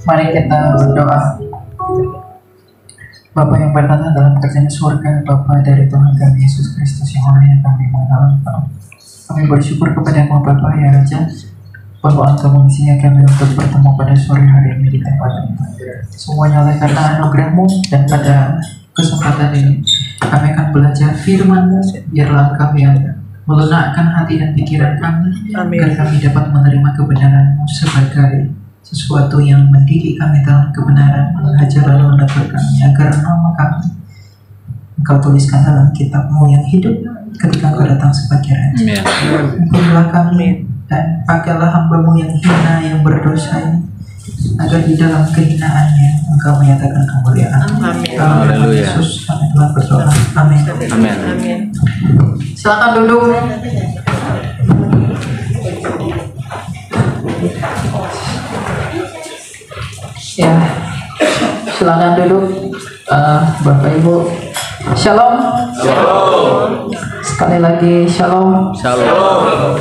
Mari kita berdoa. Bapa yang bertata dalam kerajaan surga, Bapa dari Tuhan kami Yesus Kristus yang mulia, kami mengenal Engkau. Kami bersyukur kepada-Mu Bapa ya Raja, bahwa Engkau mengizinkan kami untuk bertemu pada sore hari ini di tempat ini. Semuanya oleh karena anugerah-Mu, dan pada kesempatan ini kami akan belajar firman-Mu. Biarlah Engkau yang melunakkan hati dan pikiran kami, agar kami dapat menerima kebenaran-Mu sebagai sesuatu yang mendidik kami dalam kebenaran, mengajar lalu menegur kami, agar nama kami Engkau tuliskan dalam kitab-Mu yang hidup ketika Engkau datang sebagai Raja. Ampunilah kami dan pakailah hamba-Mu yang hina, yang berdosa ini, agar di dalam kehinaannya Engkau menyatakan kemuliaan. Dalam Yesus kami telah berdoa. Amin. Amin. Silakan duduk. Ya, silakan duduk, Bapak Ibu. Shalom. Shalom. Sekali lagi shalom. Shalom.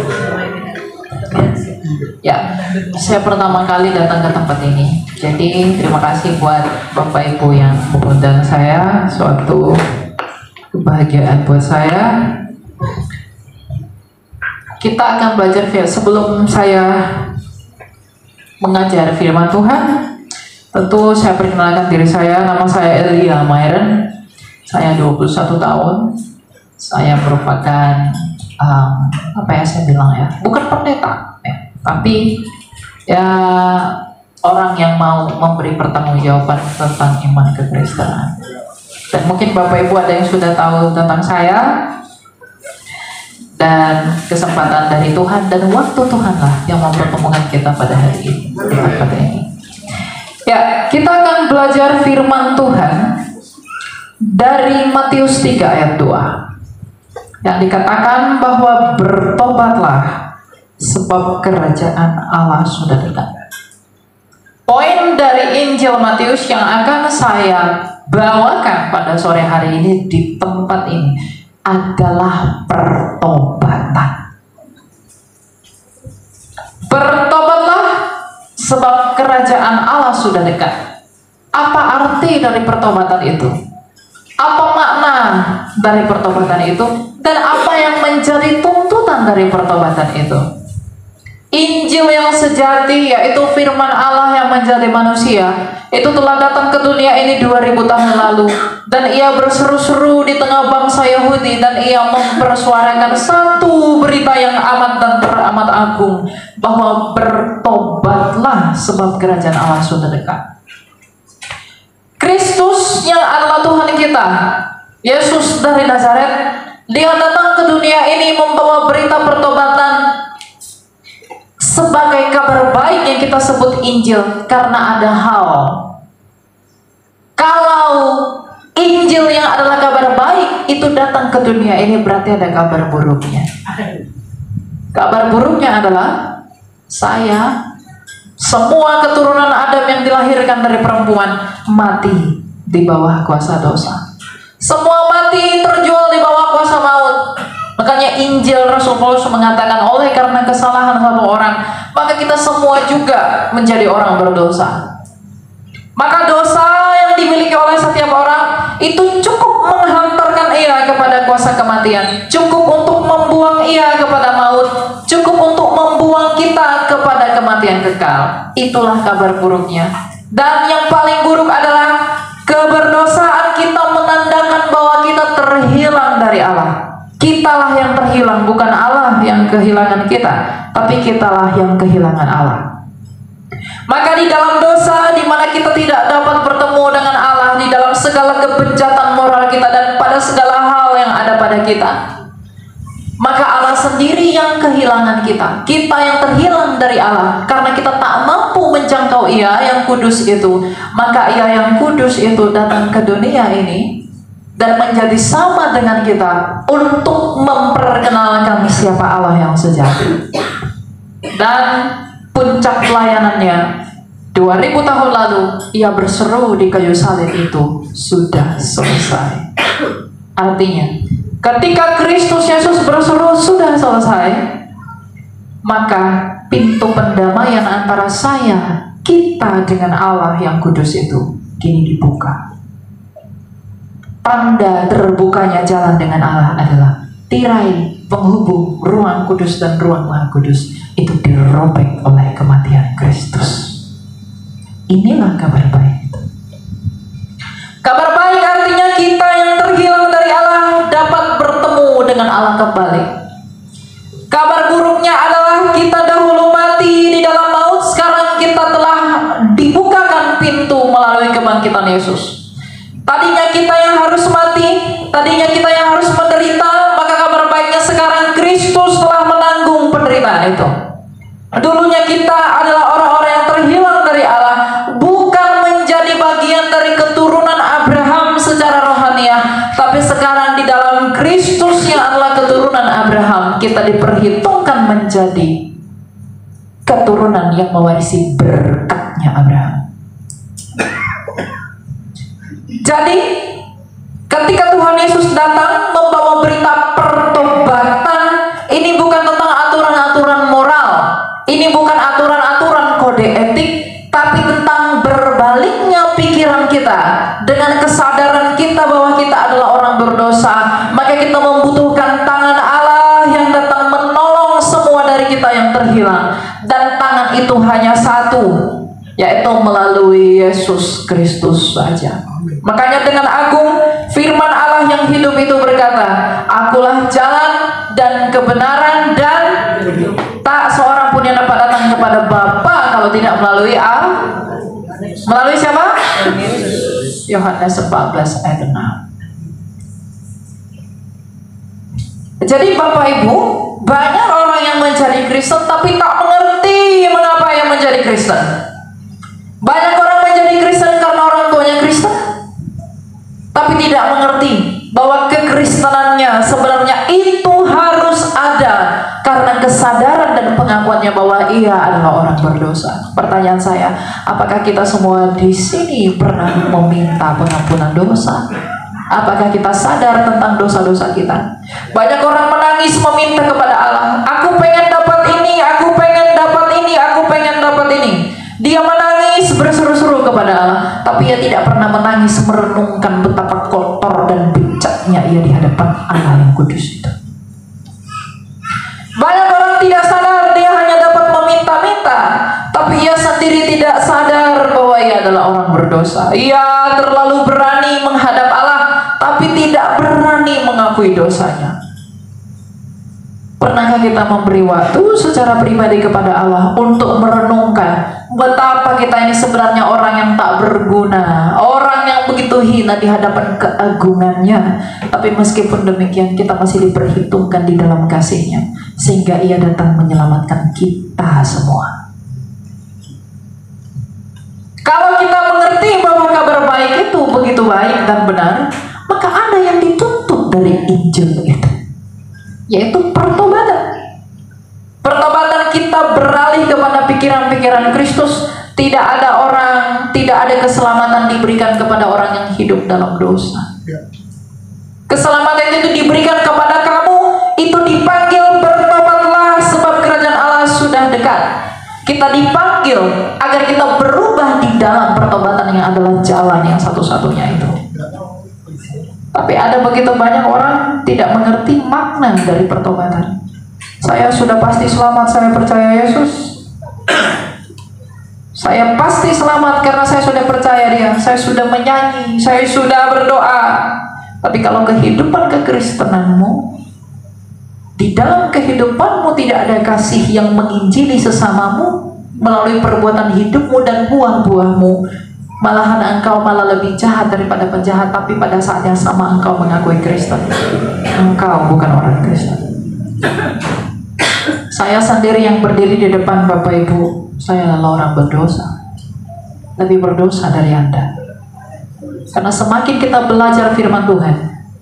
Ya, saya pertama kali datang ke tempat ini. Jadi terima kasih buat Bapak Ibu yang mengundang saya. Suatu kebahagiaan buat saya. Kita akan belajar sebelum saya mengajar firman Tuhan. Tentu saya perkenalkan diri saya, nama saya Elia Myron. Saya 21 tahun. Saya merupakan saya bilang ya, bukan pendeta, tapi ya orang yang mau memberi pertanggungjawaban tentang iman kekristenan. Dan mungkin Bapak Ibu ada yang sudah tahu tentang saya, dan kesempatan dari Tuhan dan waktu Tuhan lah yang mempertemukan kita pada hari ini, pada ini. Ya, kita akan belajar firman Tuhan dari Matius 3 ayat 2 yang dikatakan bahwa bertobatlah sebab kerajaan Allah sudah dekat. Poin dari Injil Matius yang akan saya bawakan pada sore hari ini di tempat ini adalah pertobatan. Bertobatlah sebab kerajaan Allah sudah dekat. Apa arti dari pertobatan itu? Apa makna dari pertobatan itu? Dan apa yang menjadi tuntutan dari pertobatan itu? Injil yang sejati, yaitu firman Allah yang menjadi manusia, itu telah datang ke dunia ini 2000 tahun lalu. Dan ia berseru-seru di tengah bangsa Yahudi, dan ia mempersuarakan satu berita yang amat dan teramat agung, bahwa bertobatlah sebab kerajaan Allah sudah dekat. Kristus yang adalah Tuhan kita, Yesus dari Nazaret, dia datang ke dunia ini membawa berita pertobatan sebagai kabar baik yang kita sebut Injil, karena ada hal. Kalau Injil yang adalah kabar baik itu datang ke dunia ini, berarti ada kabar buruknya. Kabar buruknya adalah semua keturunan Adam yang dilahirkan dari perempuan mati di bawah kuasa dosa. Semua mati, terjual di bawah kuasa maut. Makanya Injil Rasul Paulus mengatakan, oleh karena kesalahan satu orang, maka kita semua juga menjadi orang berdosa. Maka dosa yang dimiliki oleh setiap orang itu cukup menghantarkan ia kepada kuasa kematian, cukup untuk membuang ia kepada maut, cukup untuk membuang kita kepada kematian kekal. Itulah kabar buruknya. Dan yang paling buruk adalah keberdosaan kita menandakan bahwa kita terhilang dari Allah. Kitalah yang terhilang, bukan Allah yang kehilangan kita, tapi kitalah yang kehilangan Allah. Maka di dalam dosa, di mana kita tidak dapat bertemu dengan Allah, di dalam segala kebejatan moral kita dan pada segala hal yang ada pada kita, maka Allah sendiri yang kehilangan kita. Kita yang terhilang dari Allah, karena kita tak mampu menjangkau Ia yang kudus itu. Maka Ia yang kudus itu datang ke dunia ini dan menjadi sama dengan kita untuk memperkenalkan siapa Allah yang sejati. Dan puncak pelayanannya 2000 tahun lalu, ia berseru di kayu salib itu, sudah selesai. Artinya, ketika Kristus Yesus berseru sudah selesai, maka pintu pendamaian antara saya kita dengan Allah yang kudus itu kini dibuka. Tanda terbukanya jalan dengan Allah adalah tirai penghubung ruang kudus dan ruang maha kudus itu dirobek oleh kematian Kristus. Inilah kabar baik itu. Kabar baik artinya kita yang terhilang dari Allah dapat bertemu dengan Allah kembali. Kabar buruknya adalah kita dahulu mati di dalam maut, sekarang kita telah dibukakan pintu melalui kebangkitan Yesus. Tadinya kita yang harus mati, tadinya kita yang harus menderita, maka kabar baiknya sekarang Kristus telah menanggung penderitaan itu. Dulunya kita adalah orang-orang yang terhilang dari Allah, bukan menjadi bagian dari keturunan Abraham secara rohaniah, tapi sekarang di dalam Kristus yang adalah keturunan Abraham, kita diperhitungkan menjadi keturunan yang mewarisi berkatnya Abraham. Jadi ketika Tuhan Yesus datang membawa berita pertobatan, ini bukan tentang aturan-aturan moral, ini bukan aturan-aturan kode etik, tapi tentang berbaliknya pikiran kita dengan kesadaran kita bahwa kita adalah orang berdosa. Maka kita membutuhkan tangan Allah yang datang menolong semua dari kita yang terhilang, dan tangan itu hanya satu, yaitu melalui Yesus Kristus saja. Makanya dengan agung firman Allah yang hidup itu berkata, akulah jalan dan kebenaran dan tak seorang pun yang dapat datang kepada Bapa kalau tidak melalui Allah. Melalui siapa? Yohanes 14 ayat 6. Jadi Bapak Ibu, banyak orang yang menjadi Kristen tapi tak mengerti mengapa yang menjadi Kristen. Banyak orang menjadi Kristen karena orang tuanya Kristen, tapi tidak mengerti bahwa kekristenannya sebenarnya itu harus ada karena kesadaran dan pengakuannya bahwa ia adalah orang berdosa. Pertanyaan saya, apakah kita semua di sini pernah meminta pengampunan dosa? Apakah kita sadar tentang dosa-dosa kita? Banyak orang menangis meminta kepada Allah, aku pengen dapat ini, aku pengen dapat ini, aku pengen dapat ini. Dia menangis berseru-seru kepada Allah, tapi ia tidak pernah menangis merenungkan betapa kotor dan becaknya ia di hadapan Allah yang kudus itu. Banyak orang tidak sadar dia hanya dapat meminta-minta, tapi ia sendiri tidak sadar bahwa ia adalah orang berdosa. Ia terlalu berani menghadap Allah, tapi tidak berani mengakui dosanya. Pernahkah kita memberi waktu secara pribadi kepada Allah untuk merenungkan betapa kita ini sebenarnya orang yang tak berguna, orang yang begitu hina di hadapan keagungannya, tapi meskipun demikian kita masih diperhitungkan di dalam kasih-Nya, sehingga ia datang menyelamatkan kita semua. Kalau kita mengerti bahwa kabar baik itu begitu baik dan benar, maka ada yang dituntut dari Injil itu, yaitu pertobatan. Pertobatan kita beralih kepada pikiran-pikiran Kristus. Tidak ada keselamatan diberikan kepada orang yang hidup dalam dosa. Keselamatan itu diberikan kepada kamu, itu dipanggil bertobatlah sebab kerajaan Allah sudah dekat. Kita dipanggil agar kita berubah di dalam pertobatan yang adalah jalan yang satu-satunya itu. Tapi ada begitu banyak orang tidak mengerti makna dari pertobatan. Saya sudah pasti selamat, saya percaya Yesus. Saya pasti selamat karena saya sudah percaya Dia. Saya sudah menyanyi, saya sudah berdoa. Tapi kalau kehidupan kekristenanmu, di dalam kehidupanmu tidak ada kasih yang menginjili sesamamu melalui perbuatan hidupmu dan buah-buahmu, malahan engkau malah lebih jahat daripada penjahat. Tapi pada saat yang sama engkau mengakui Kristen, engkau bukan orang Kristen. Saya sendiri yang berdiri di depan Bapak Ibu, saya adalah orang berdosa, lebih berdosa dari Anda. Karena semakin kita belajar firman Tuhan,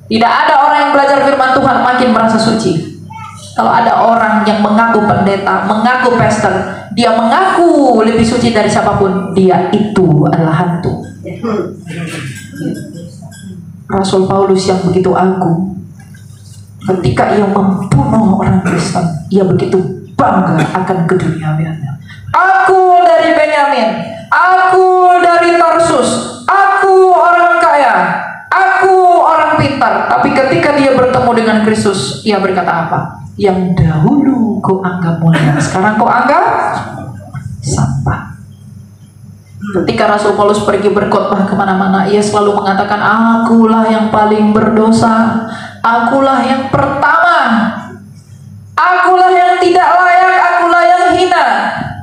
tidak ada orang yang belajar firman Tuhan makin merasa suci. Kalau ada orang yang mengaku pendeta, mengaku pastor, dia mengaku lebih suci dari siapapun, dia itu adalah hantu. Rasul Paulus yang begitu agung, ketika ia membunuh orang Kristen, ia begitu bangga akan keduniawiannya. Aku dari Benyamin, aku dari Tarsus, aku orang kaya, aku orang pintar. Tapi ketika dia bertemu dengan Kristus, ia berkata apa? Yang dahulu kau anggap mulia, sekarang kau anggap sampah. Ketika Rasul Paulus pergi berkhotbah kemana-mana, ia selalu mengatakan, akulah yang paling berdosa, akulah yang pertama, akulah yang tidak layak, akulah yang hina.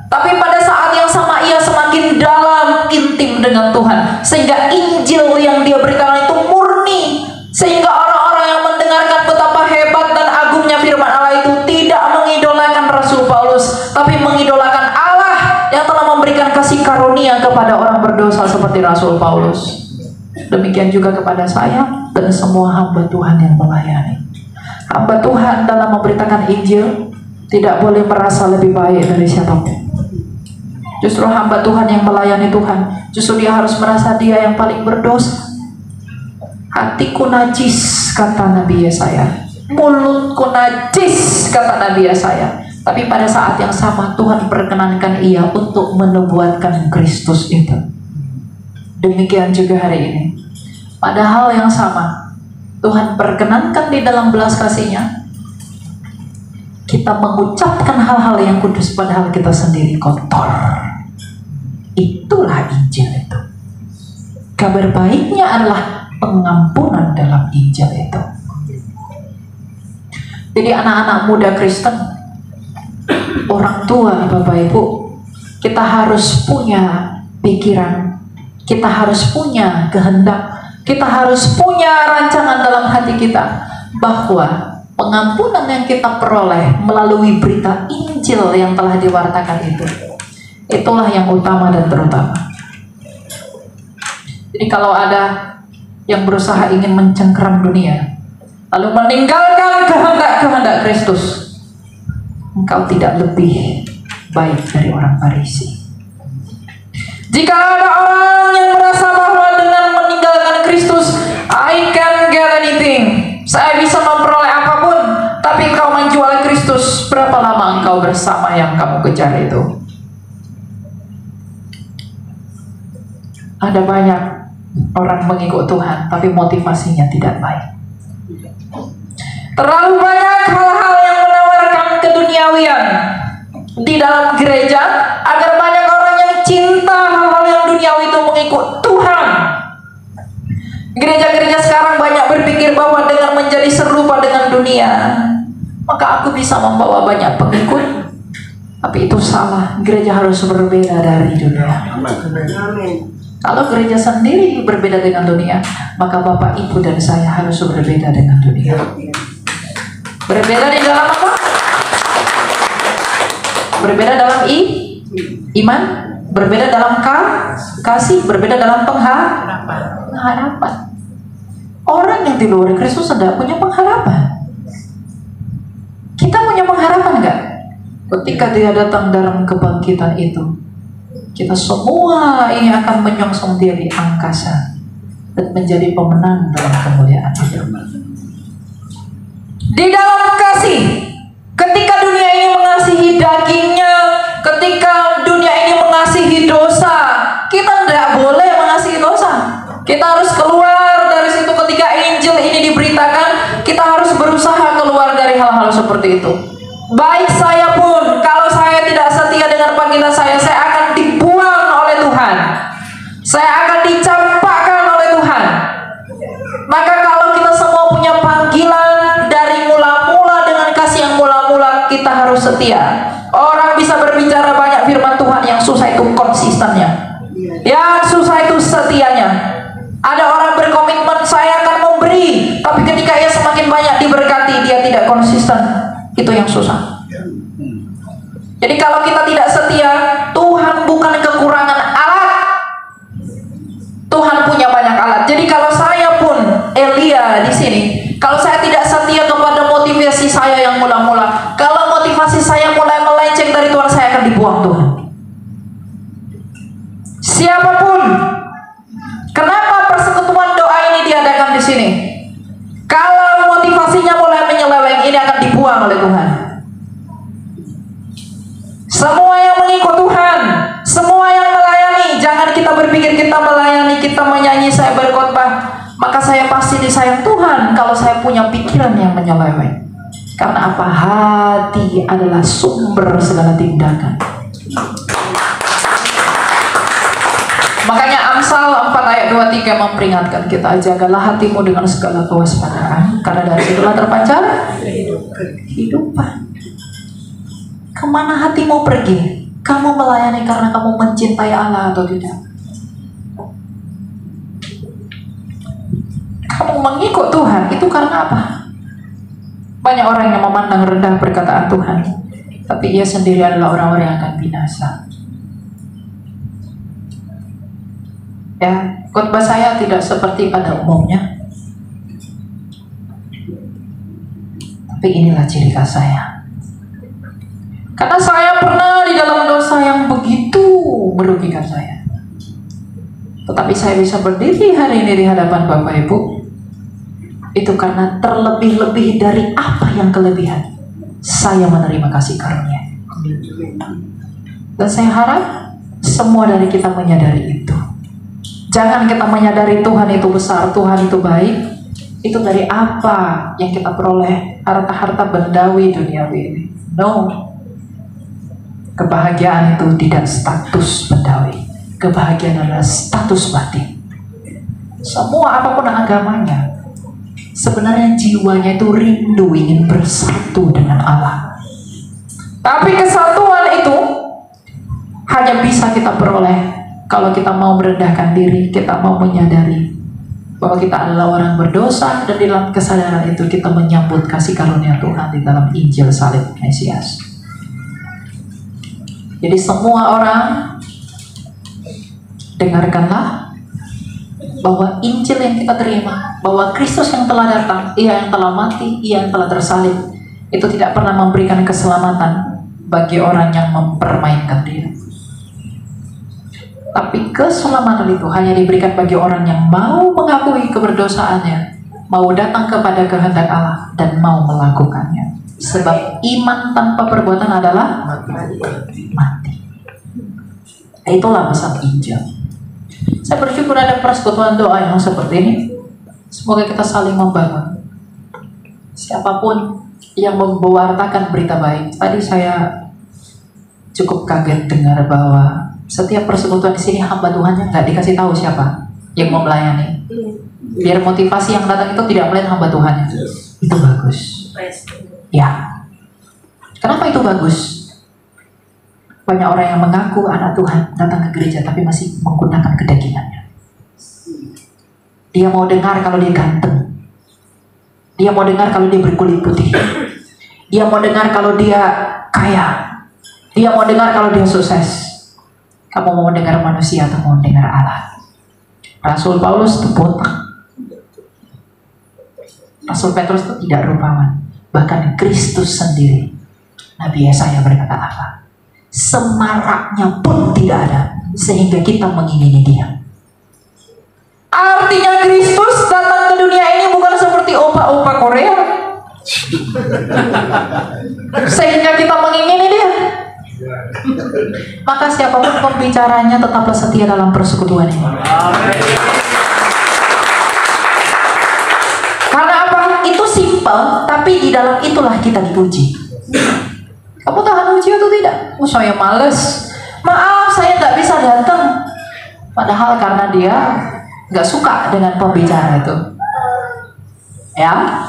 Tapi pada saat yang sama ia semakin dalam intim dengan Tuhan, sehingga Injil yang dia beritakan itu murni, sehingga orang-orang yang mendengarkan betapa hebat dan agungnya firman Allah itu tidak mengidolakan Rasul Paulus, tapi mengidolakan Allah yang telah memberikan kasih karunia kepada orang berdosa seperti Rasul Paulus. Demikian juga kepada saya dan semua hamba Tuhan yang melayani. Hamba Tuhan dalam memberitakan Injil tidak boleh merasa lebih baik dari siapapun. Justru hamba Tuhan yang melayani Tuhan, justru dia harus merasa dia yang paling berdosa. Hatiku najis, kata Nabi Yesaya. Mulutku najis, kata Nabi Yesaya. Tapi pada saat yang sama Tuhan perkenankan ia untuk menubuatkan Kristus itu. Demikian juga hari ini. Pada hal yang sama, Tuhan perkenankan di dalam belas kasih-Nya kita mengucapkan hal-hal yang kudus padahal kita sendiri kotor. Itulah Injil itu. Kabar baiknya adalah pengampunan dalam Injil itu. Jadi anak-anak muda Kristen, orang tua, Bapak Ibu, kita harus punya pikiran, kita harus punya kehendak, kita harus punya rancangan dalam hati kita bahwa pengampunan yang kita peroleh melalui berita Injil yang telah diwartakan itu, itulah yang utama dan terutama. Jadi kalau ada yang berusaha ingin mencengkeram dunia, lalu meninggalkan kehendak-kehendak Kristus, engkau tidak lebih baik dari orang Farisi. Jika ada orang yang merasa bahwa dengan meninggalkan Kristus, I can get anything, saya bisa memperoleh apapun, tapi engkau menjual Kristus, berapa lama engkau bersama yang kamu kejar itu? Ada banyak orang mengikut Tuhan, tapi motivasinya tidak baik. Terlalu banyak hal-hal yang menawarkan keduniawian di dalam gereja, agar banyak orang yang cinta hal-hal yang duniawi itu mengikut Tuhan. Gereja-gereja sekarang banyak berpikir bahwa dengan menjadi serupa dengan dunia, maka aku bisa membawa banyak pengikut. Tapi itu salah. Gereja harus berbeda dari dunia. Kalau gereja sendiri berbeda dengan dunia, maka Bapak, Ibu, dan saya harus berbeda dengan dunia. Berbeda di dalam apa? Berbeda dalam iman, berbeda dalam kasih, berbeda dalam pengharapan. Orang yang di luar Kristus tidak punya pengharapan. Kita punya pengharapan enggak? Ketika Dia datang dalam kebangkitan itu, kita semua ini akan menyongsong Dia di angkasa dan menjadi pemenang dalam kemuliaan itu. Di dalam kasih, ketika dunia ini mengasihi dagingnya, ketika dunia ini mengasihi dosa, kita tidak boleh mengasihi dosa. Kita harus keluar dari situ. Ketika Injil ini diberitakan, kita harus berusaha keluar dari hal-hal seperti itu. Baik saya pun, kalau saya tidak setia dengan panggilan saya akan dibuang oleh Tuhan, saya akan dicampakkan oleh Tuhan. Maka kalau kita semua punya panggilan dari mula-mula dengan kasih yang mula-mula, kita harus setia. Orang bisa berbicara banyak firman Tuhan, yang susah itu konsistennya, yang susah itu setianya. Ada orang berkomitmen saya akan memberi, tapi ketika ia semakin banyak diberkati, dia tidak konsisten. Itu yang susah. Jadi kalau kita tidak setia, Tuhan bukan kekurangan alat, Tuhan punya banyak alat. Jadi kalau saya pun Elia di sini, kalau saya tidak setia kepada motivasi saya yang mula-mula, kalau motivasi saya mulai melenceng dari Tuhan, saya akan dibuang Tuhan. Siapapun, kenapa persekutuan doa ini diadakan di sini? Kalau motivasinya mulai menyeleweng, ini akan dibuang oleh Tuhan. Semua yang mengikut Tuhan saya pasti disayang Tuhan kalau saya punya pikiran yang menyeleweng. Karena apa? Hati adalah sumber segala tindakan. Makanya Amsal 4 ayat 23 memperingatkan kita, jagalah hatimu dengan segala kewaspadaan, karena dari situlah terpancar kehidupan. Kemana hatimu pergi? Kamu melayani karena kamu mencintai Allah atau tidak? Kamu mengikut Tuhan itu karena apa? Banyak orang yang memandang rendah perkataan Tuhan, tapi ia sendiri adalah orang-orang yang akan binasa. Ya, khotbah saya tidak seperti pada umumnya, tapi inilah ciri khas saya. Karena saya pernah di dalam dosa yang begitu merugikan saya, tetapi saya bisa berdiri hari ini di hadapan Bapak Ibu, itu karena terlebih-lebih dari apa yang kelebihan, saya menerima kasih karunia. Dan saya harap semua dari kita menyadari itu. Jangan kita menyadari Tuhan itu besar, Tuhan itu baik, itu dari apa yang kita peroleh, harta-harta bendawi duniawi ini. No. Kebahagiaan itu tidak status bendawi. Kebahagiaan adalah status batin. Semua apapun agamanya, sebenarnya jiwanya itu rindu ingin bersatu dengan Allah. Tapi kesatuan itu hanya bisa kita peroleh kalau kita mau merendahkan diri, kita mau menyadari bahwa kita adalah orang berdosa, dan di dalam kesadaran itu kita menyambut kasih karunia Tuhan di dalam Injil salib Mesias. Jadi semua orang, dengarkanlah bahwa Injil yang kita terima, bahwa Kristus yang telah datang, Ia yang telah mati, Ia yang telah tersalib, itu tidak pernah memberikan keselamatan bagi orang yang mempermainkan diri. Tapi keselamatan itu hanya diberikan bagi orang yang mau mengakui keberdosaannya, mau datang kepada kehendak Allah, dan mau melakukannya. Sebab iman tanpa perbuatan adalah mati. Itulah pesan Injil. Saya bersyukur ada persekutuan doa yang seperti ini. Semoga kita saling membangun. Siapapun yang memwartakan berita baik. Tadi saya cukup kaget dengar bahwa setiap persekutuan di sini hamba Tuhannya nggak dikasih tahu siapa yang mau melayani. Biar motivasi yang datang itu tidak melihat hamba Tuhannya. Itu bagus. Ya. Kenapa itu bagus? Banyak orang yang mengaku anak Tuhan datang ke gereja tapi masih menggunakan kedagingannya. Dia mau dengar kalau dia ganteng. Dia mau dengar kalau dia berkulit putih. Dia mau dengar kalau dia kaya. Dia mau dengar kalau dia sukses. Kamu mau dengar manusia atau mau dengar Allah? Rasul Paulus itu botak. Rasul Petrus itu tidak rupawan. Bahkan Kristus sendiri, Nabi Yesaya berkata apa? Semaraknya pun tidak ada, sehingga kita mengingini dia. Artinya Kristus datang ke dunia ini bukan seperti opa-opa Korea, sehingga kita mengingini dia. Maka siapapun pembicaranya tetaplah setia dalam persekutuan ini. Karena apa? Itu simpel, tapi di dalam itulah kita dipuji. Kamu tahan uji atau tidak? Oh, saya males. Maaf, saya nggak bisa datang. Padahal karena dia nggak suka dengan pembicara itu. Ya.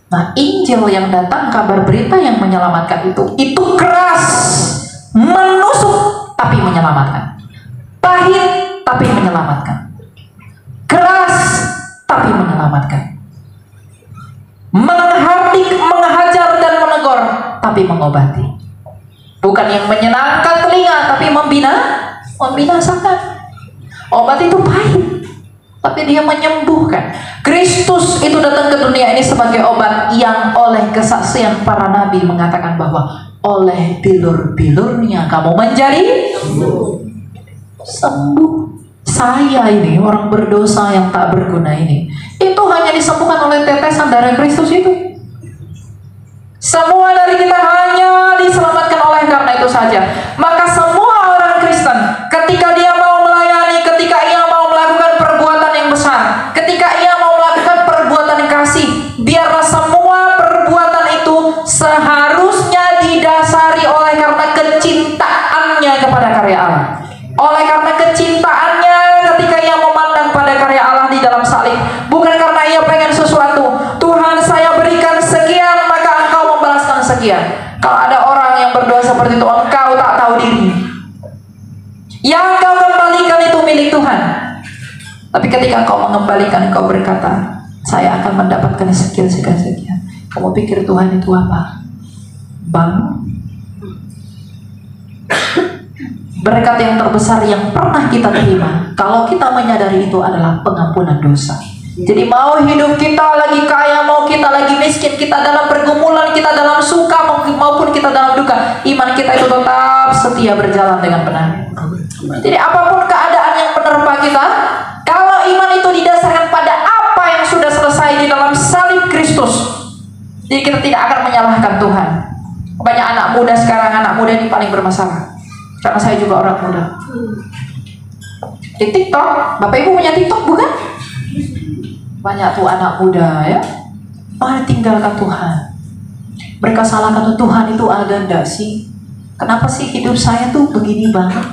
Nah, Injil yang datang, kabar berita yang menyelamatkan itu keras, menusuk tapi menyelamatkan, pahit tapi menyelamatkan, keras tapi menyelamatkan, menghardik, menghajar dan menegur tapi mengobati. Bukan yang menyenangkan telinga tapi membinasakan. Obat itu pahit, tapi dia menyembuhkan. Kristus itu datang ke dunia ini sebagai obat yang oleh kesaksian para nabi mengatakan bahwa oleh bilur-bilurnya kamu menjadi sembuh. Saya ini orang berdosa yang tak berguna ini, itu hanya disembuhkan oleh tetesan darah Kristus itu. Semua dari kita hanya diselamatkan oleh karena itu saja. Maka semua orang Kristen ketika dia mau melayani, ketika ia mau melakukan perbuatan yang besar, kesekian. Kalau ada orang yang berdoa seperti itu, engkau tak tahu diri. Yang kau kembalikan itu milik Tuhan. Tapi ketika kau mengembalikan, kau berkata, saya akan mendapatkan sekian. Kamu pikir Tuhan itu apa? Bang? Berkat yang terbesar yang pernah kita terima, kalau kita menyadari itu adalah pengampunan dosa. Jadi mau hidup kita lagi kaya, mau kita lagi miskin, kita dalam pergumulan, kita dalam suka maupun kita dalam duka, iman kita itu tetap setia berjalan dengan benar. Jadi apapun keadaan yang menerpa kita, kalau iman itu didasarkan pada apa yang sudah selesai di dalam salib Kristus, jadi kita tidak akan menyalahkan Tuhan. Banyak anak muda sekarang, anak muda ini paling bermasalah. Karena saya juga orang muda. Di TikTok, Bapak Ibu punya TikTok bukan? Banyak tuh anak muda ya, malah tinggalkan Tuhan. Mereka salahkan Tuhan itu ada enggak sih? Kenapa sih hidup saya tuh begini banget?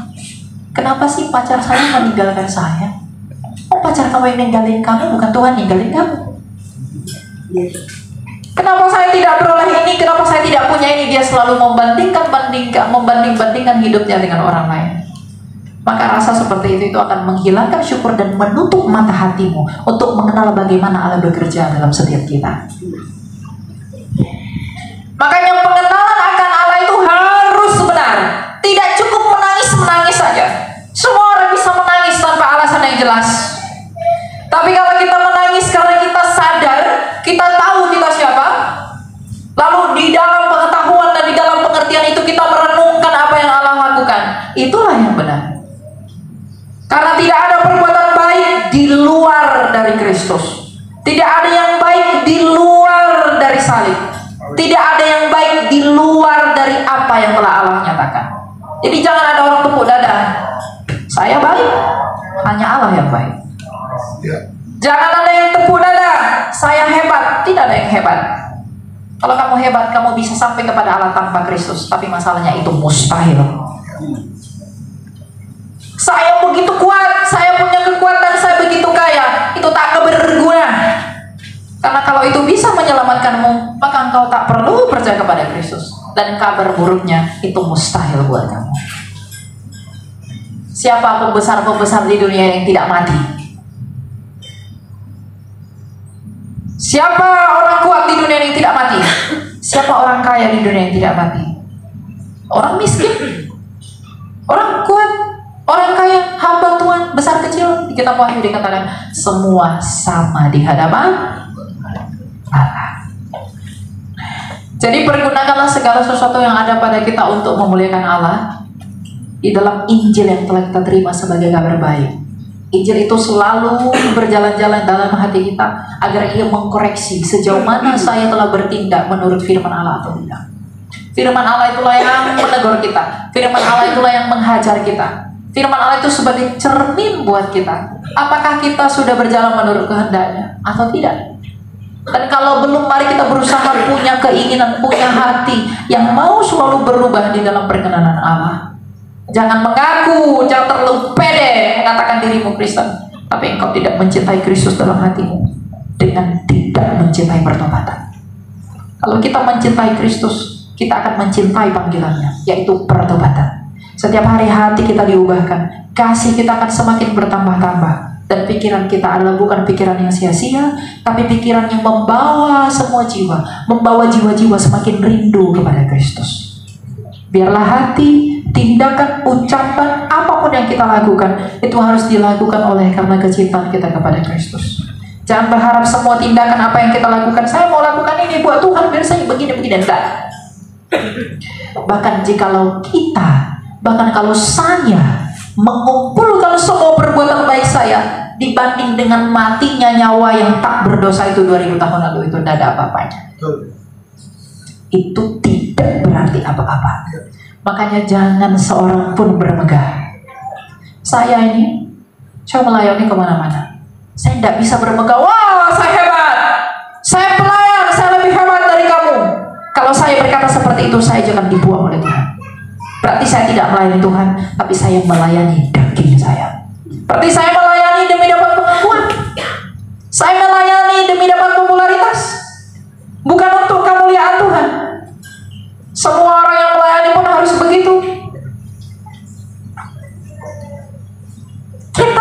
Kenapa sih pacar saya meninggalkan saya? Oh, pacar kamu yang ninggalin kamu, bukan Tuhan ninggalin kamu. Kenapa saya tidak beroleh ini? Kenapa saya tidak punya ini? Dia selalu membanding-bandingkan hidupnya dengan orang lain. Maka rasa seperti itu akan menghilangkan syukur dan menutup mata hatimu untuk mengenal bagaimana Allah bekerja dalam setiap kita. Makanya pengenalan akan Allah itu harus benar. Tidak cukup menangis saja. Semua orang bisa menangis tanpa alasan yang jelas. Tapi kalau kita menangis karena kita sadar, kita tahu kita siapa, lalu di dalam pengetahuan dan di dalam pengertian itu kita merenungkan apa yang Allah lakukan, itulah yang benar. Karena tidak ada perbuatan baik di luar dari Kristus. Tidak ada yang baik di luar dari salib. Tidak ada yang baik di luar dari apa yang telah Allah nyatakan. Jadi jangan ada orang tepuk dada, saya baik, hanya Allah yang baik. Jangan ada yang tepuk dada, saya hebat, tidak ada yang hebat. Kalau kamu hebat, kamu bisa sampai kepada Allah tanpa Kristus. Tapi masalahnya itu mustahil. Saya begitu kuat, saya punya kekuatan, saya begitu kaya, itu tak berguna. Karena kalau itu bisa menyelamatkanmu, maka engkau tak perlu percaya kepada Kristus. Dan kabar buruknya itu mustahil buat kamu. Siapa pembesar-pembesar di dunia yang tidak mati? Siapa orang kuat di dunia yang tidak mati? Siapa orang kaya di dunia yang tidak mati? Orang miskin, orang kuat, orang kaya, hamba Tuhan, besar kecil. Di kitab Wahyu dikatakan semua sama di hadapan Allah. Jadi pergunakanlah segala sesuatu yang ada pada kita untuk memuliakan Allah di dalam Injil yang telah kita terima sebagai kabar baik. Injil itu selalu berjalan-jalan dalam hati kita agar ia mengkoreksi sejauh mana saya telah bertindak menurut firman Allah atau tidak. Firman Allah itulah yang menegur kita. Firman Allah itulah yang menghajar kita. Firman Allah itu sebagai cermin buat kita. Apakah kita sudah berjalan menurut kehendaknya atau tidak? Dan kalau belum, mari kita berusaha punya keinginan, punya hati yang mau selalu berubah di dalam perkenanan Allah. Jangan mengaku, jangan terlalu pede mengatakan dirimu Kristen, tapi engkau tidak mencintai Kristus dalam hatimu dengan tidak mencintai pertobatan. Kalau kita mencintai Kristus, kita akan mencintai panggilannya, yaitu pertobatan. Setiap hari hati kita diubahkan, kasih kita akan semakin bertambah-tambah, dan pikiran kita adalah bukan pikiran yang sia-sia, tapi pikiran yang membawa semua jiwa, membawa jiwa-jiwa semakin rindu kepada Kristus. Biarlah hati, tindakan, ucapan, apapun yang kita lakukan itu harus dilakukan oleh karena kecintaan kita kepada Kristus. Jangan berharap semua tindakan apa yang kita lakukan, saya mau lakukan ini buat Tuhan biar saya begini-begini. Enggak. Bahkan kalau saya mengumpulkan semua perbuatan baik saya dibanding dengan matinya nyawa yang tak berdosa itu 2000 tahun lalu, itu tidak ada apa-apanya. Itu tidak berarti apa-apa. Makanya jangan seorang pun bermegah. Saya melayani kemana-mana. Saya tidak bisa bermegah, wah saya hebat, saya pelayan, saya lebih hebat dari kamu. Kalau saya berkata seperti itu, saya jangan dibuang oleh Tuhan. Berarti saya tidak melayani Tuhan, tapi saya melayani daging saya. Berarti saya melayani demi dapat pengakuan. Saya melayani demi dapat popularitas, bukan untuk kemuliaan Tuhan.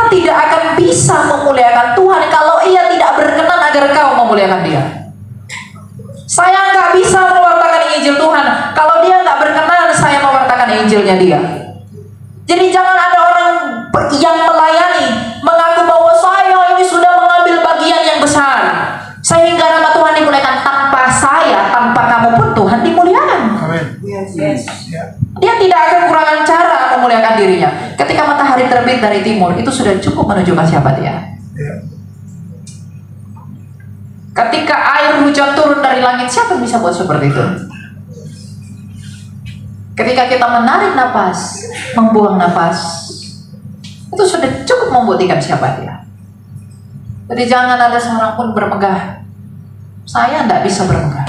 Dia tidak akan bisa memuliakan Tuhan kalau ia tidak berkenan agar kau memuliakan dia. Saya nggak bisa mewartakan Injil Tuhan kalau dia nggak berkenan saya mewartakan Injilnya dia. Jadi jangan ada orang yang melayani mengaku bahwa saya ini sudah mengambil bagian yang besar sehingga nama Tuhan dimuliakan. Tanpa saya, tanpa kamu pun Tuhan dimuliakan. Amin. Yes. Dia tidak akan kekurangan cara memuliakan dirinya. Ketika matahari terbit dari timur, itu sudah cukup menunjukkan siapa dia. Ketika air hujan turun dari langit, siapa yang bisa buat seperti itu? Ketika kita menarik nafas, membuang nafas, itu sudah cukup membuktikan siapa dia. Jadi jangan ada seorang pun bermegah. Saya tidak bisa bermegah.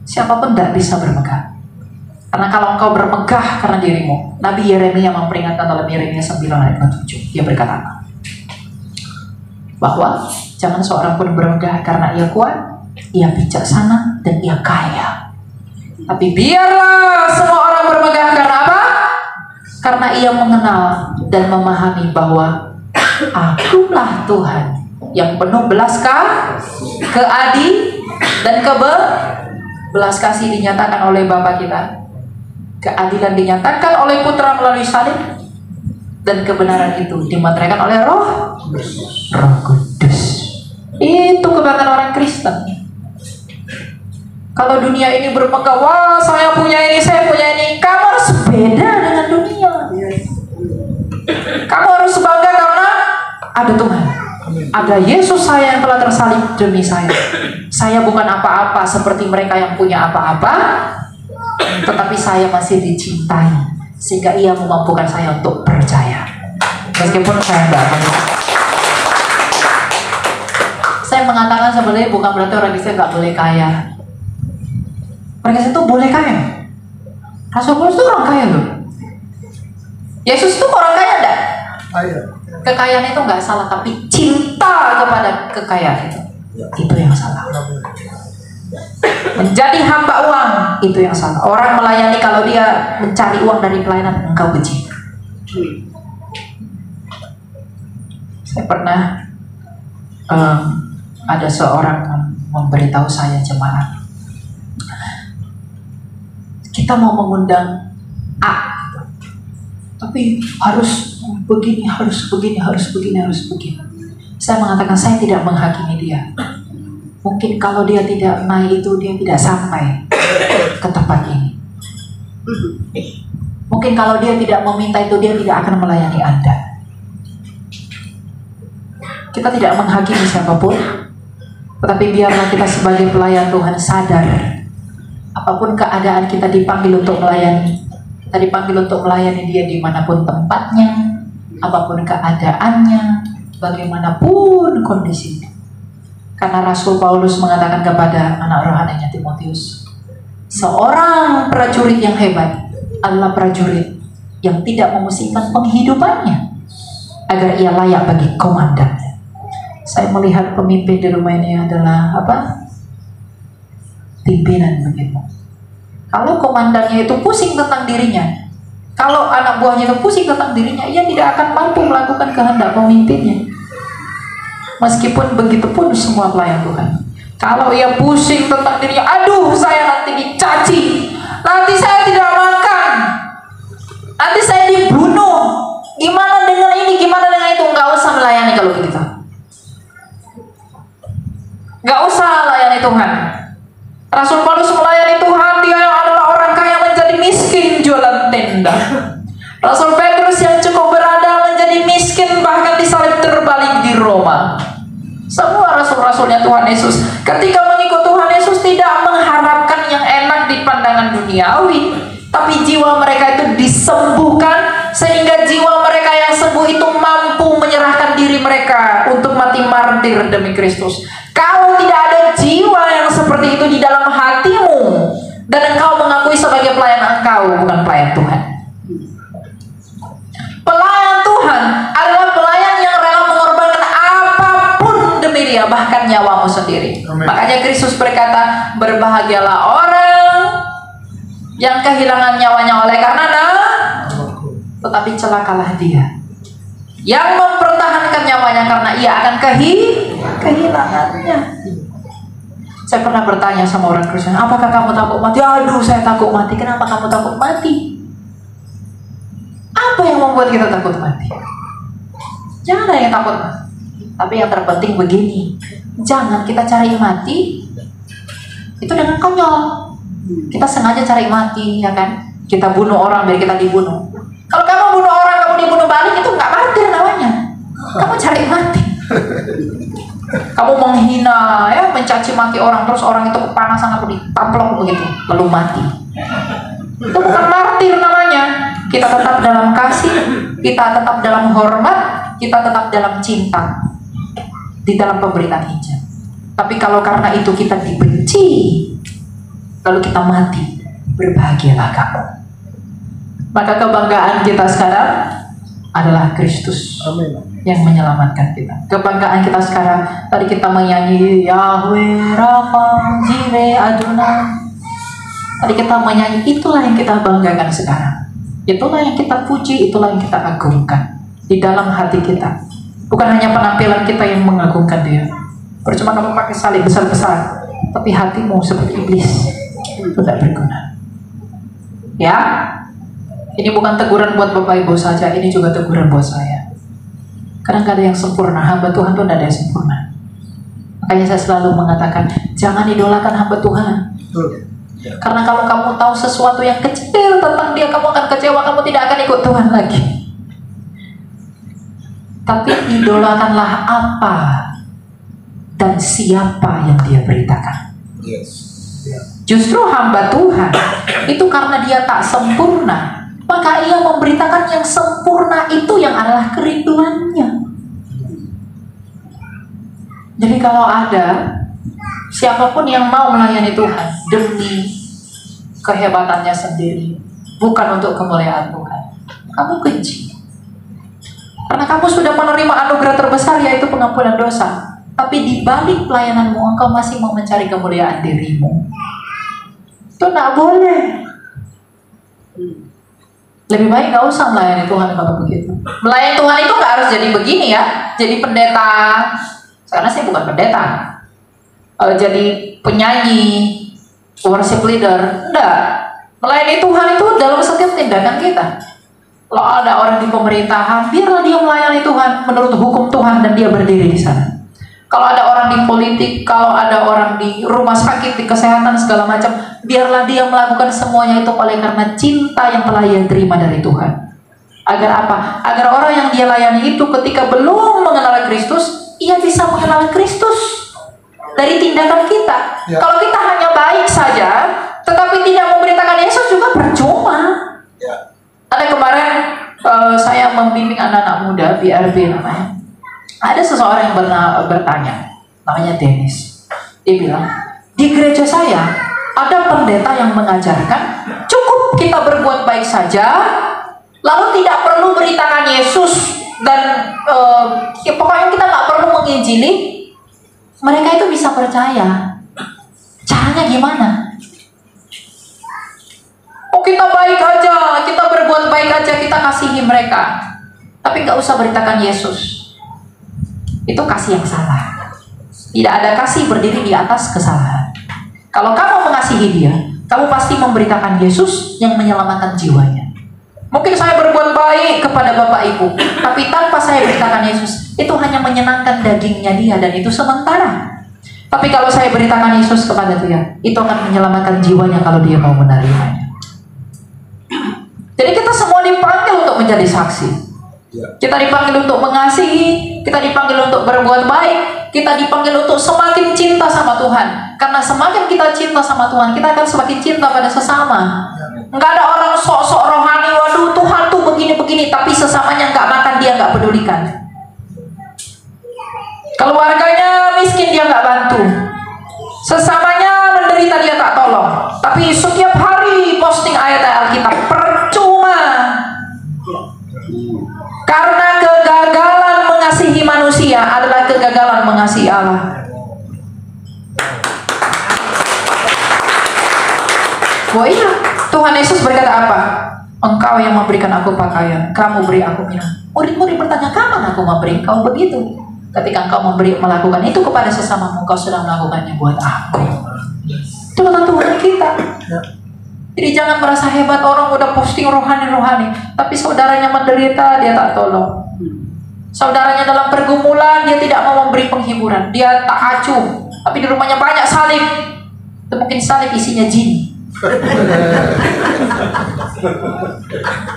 Siapapun tidak bisa bermegah. Karena kalau engkau bermegah karena dirimu, Nabi Yeremia memperingatkan dalam Yeremia 9 ayat 7. Dia berkata bahwa jangan seorang pun bermegah karena ia kuat, ia bijaksana, dan ia kaya. Tapi biarlah semua orang bermegah karena apa? Karena ia mengenal dan memahami bahwa Akulah Tuhan yang penuh belas keadil dan belas kasih dinyatakan oleh Bapa kita. Keadilan dinyatakan oleh Putra melalui salib, dan kebenaran itu dimateraikan oleh Roh Kudus. Itu kebanggaan orang Kristen. Kalau dunia ini bermegah, wah saya punya ini, saya punya ini, kamu harus beda dengan dunia. Kamu harus bangga karena ada Tuhan. Ada Yesus saya yang telah tersalib demi saya. Saya bukan apa-apa seperti mereka yang punya apa-apa, tetapi saya masih dicintai sehingga ia memampukan saya untuk percaya meskipun saya tidak punya. Saya mengatakan sebenarnya bukan berarti orang Kristen nggak boleh kaya. Mereka itu boleh kaya. Rasul Paulus itu orang kaya loh. Yesus itu orang kaya enggak? Kekayaan itu nggak salah, tapi cinta kepada kekayaan itu yang salah. Menjadi hamba uang itu yang salah. Orang melayani kalau dia mencari uang dari pelayanan, engkau benci. Saya pernah ada seorang memberitahu saya, jemaat, kita mau mengundang A, tapi harus begini, harus begini, harus begini, harus begini. Saya mengatakan saya tidak menghakimi dia. Mungkin kalau dia tidak naik itu, dia tidak sampai ke tempat ini. Mungkin kalau dia tidak meminta itu, dia tidak akan melayani Anda. Kita tidak menghakimi siapapun, tetapi biarlah kita sebagai pelayan Tuhan sadar, apapun keadaan kita dipanggil untuk melayani. Kita dipanggil untuk melayani dia dimanapun tempatnya, apapun keadaannya, bagaimanapun kondisinya. Karena Rasul Paulus mengatakan kepada anak rohaninya Timotius, seorang prajurit yang hebat adalah prajurit yang tidak memusingkan penghidupannya agar ia layak bagi komandannya. Saya melihat pemimpin di rumah ini adalah apa? Pimpinan begitu. Kalau komandannya itu pusing tentang dirinya, kalau anak buahnya itu pusing tentang dirinya, ia tidak akan mampu melakukan kehendak pemimpinnya. Meskipun begitu pun semua pelayan Tuhan, kalau ia pusing tentang dirinya, aduh saya nanti dicaci, nanti saya tidak makan, nanti saya dibunuh, gimana dengan ini, gimana dengan itu, nggak usah melayani kalau begitu. Nggak usah layani Tuhan. Rasul Paulus melayani Tuhan, dia adalah orang kaya menjadi miskin jualan tenda. Rasul Petrus yang cukup berada menjadi miskin bahkan disalib terbalik di Roma. Semua rasul-rasulnya Tuhan Yesus ketika mengikut Tuhan Yesus tidak mengharapkan yang enak di pandangan duniawi, tapi jiwa mereka itu disembuhkan sehingga jiwa mereka yang sembuh itu mampu menyerahkan diri mereka untuk mati martir demi Kristus. Kalau tidak ada jiwa yang seperti itu di dalam hatimu dan engkau mengakui sebagai pelayan, engkau bukan pelayan Tuhan. Pelayan Tuhan adalah pelayan yang rela mengorbankan apapun demi dia, bahkan nyawamu sendiri. Amen. Makanya Kristus berkata, berbahagialah orang yang kehilangan nyawanya oleh karena tetapi celakalah dia yang mempertahankan nyawanya karena ia akan kehilangannya. Saya pernah bertanya sama orang Kristen, apakah kamu takut mati? Aduh, saya takut mati. Kenapa kamu takut mati? Apa yang membuat kita takut mati? Jangan ada yang takut mati. Tapi yang terpenting begini, jangan kita cari mati itu dengan konyol. Kita sengaja cari mati, ya kan? Kita bunuh orang biar kita dibunuh. Kalau kamu bunuh orang, kamu dibunuh balik, itu nggak martir namanya. Kamu cari mati. Kamu menghina, ya, mencaci maki orang, terus orang itu kepanasan, aku ditamplok begitu, lalu mati. Itu bukan martir namanya. Kita tetap dalam kasih, kita tetap dalam hormat, kita tetap dalam cinta, di dalam pemberitaan Injil. Tapi kalau karena itu kita dibenci, lalu kita mati, berbahagialah kamu. Maka kebanggaan kita sekarang adalah Kristus. Amin. Yang menyelamatkan kita. Kebanggaan kita sekarang, tadi kita menyanyi Yahweh Rafa Jireh Adonai. Tadi kita menyanyi, itulah yang kita banggakan sekarang. Itulah yang kita puji, itulah yang kita agungkan di dalam hati kita. Bukan hanya penampilan kita yang mengagungkan Dia. Percuma kamu pakai salib besar-besar, tapi hatimu seperti iblis, itu tidak berguna. Ya, ini bukan teguran buat Bapak Ibu saja, ini juga teguran buat saya. Karena gak ada yang sempurna, hamba Tuhan tuh gak ada yang sempurna. Makanya saya selalu mengatakan, jangan idolakan hamba Tuhan. Karena kalau kamu tahu sesuatu yang kecil tentang dia, kamu akan kecewa, kamu tidak akan ikut Tuhan lagi. Tapi idolakanlah apa dan siapa yang dia beritakan. Justru hamba Tuhan itu karena dia tak sempurna, maka ia memberitakan yang sempurna itu yang adalah kerinduannya. Jadi kalau ada siapapun yang mau melayani Tuhan demi kehebatannya sendiri, bukan untuk kemuliaan Tuhan, kamu keji. Karena kamu sudah menerima anugerah terbesar, yaitu pengampunan dosa. Tapi di balik pelayananmu, engkau masih mau mencari kemuliaan dirimu. Itu tidak boleh. Lebih baik gak usah melayani Tuhan kalau begitu. Melayani Tuhan itu gak harus jadi begini ya, jadi pendeta. Karena saya bukan pendeta. Jadi penyanyi, worship leader, enggak. Melayani Tuhan itu dalam setiap tindakan kita. Kalau ada orang di pemerintahan, biarlah dia melayani Tuhan menurut hukum Tuhan dan dia berdiri di sana. Kalau ada orang di politik, kalau ada orang di rumah sakit, di kesehatan segala macam, biarlah dia melakukan semuanya itu oleh karena cinta yang telah ia terima dari Tuhan. Agar apa? Agar orang yang dia layani itu ketika belum mengenal Kristus, ia bisa mengenal Kristus dari tindakan kita. Ya. Kalau kita hanya baik saja, tetapi tidak memberitakan Yesus juga percuma. Ya. Ada kemarin saya membimbing anak-anak muda, BRB namanya. Ada seseorang yang bertanya, namanya Dennis. Dia bilang, di gereja saya ada pendeta yang mengajarkan cukup kita berbuat baik saja, lalu tidak perlu beritakan Yesus dan ya pokoknya kita nggak perlu menginjili. Mereka itu bisa percaya. Caranya gimana? Oh, kita baik aja, kita berbuat baik aja, kita kasihi mereka, tapi nggak usah beritakan Yesus. Itu kasih yang salah. Tidak ada kasih berdiri di atas kesalahan. Kalau kamu mengasihi dia, kamu pasti memberitakan Yesus yang menyelamatkan jiwanya. Mungkin saya berbuat baik kepada Bapak Ibu, tapi tanpa saya beritakan Yesus, itu hanya menyenangkan dagingnya dia dan itu sementara. Tapi kalau saya beritakan Yesus kepada dia, itu akan menyelamatkan jiwanya kalau dia mau menerimanya. Jadi kita semua dipanggil untuk menjadi saksi. Kita dipanggil untuk mengasihi, kita dipanggil untuk berbuat baik, kita dipanggil untuk semakin cinta sama Tuhan. Karena semakin kita cinta sama Tuhan, kita akan semakin cinta pada sesama. Enggak ada orang sok-sok rohani, waduh Tuhan tuh begini-begini, tapi sesamanya enggak makan, dia enggak pedulikan. Keluarganya miskin, dia enggak bantu. Sesamanya menderita, dia tak tolong. Tapi setiap hari posting ayat-ayat Alkitab, percuma. Karena kegagalan mengasihi manusia adalah kegagalan mengasihi Allah. Oh iya, Tuhan Yesus berkata apa? Engkau yang memberikan aku pakaian, kamu beri aku minum. Murid-murid bertanya, kapan aku memberi engkau begitu? Ketika engkau melakukan itu kepada sesamamu, engkau sudah melakukannya buat aku. Itu kata Tuhan kita. Jadi jangan merasa hebat, orang udah posting rohani-rohani, tapi saudaranya menderita, dia tak tolong. Saudaranya dalam pergumulan, dia tidak mau memberi penghiburan, dia tak acuh, tapi di rumahnya banyak salib. Itu mungkin salib isinya jin.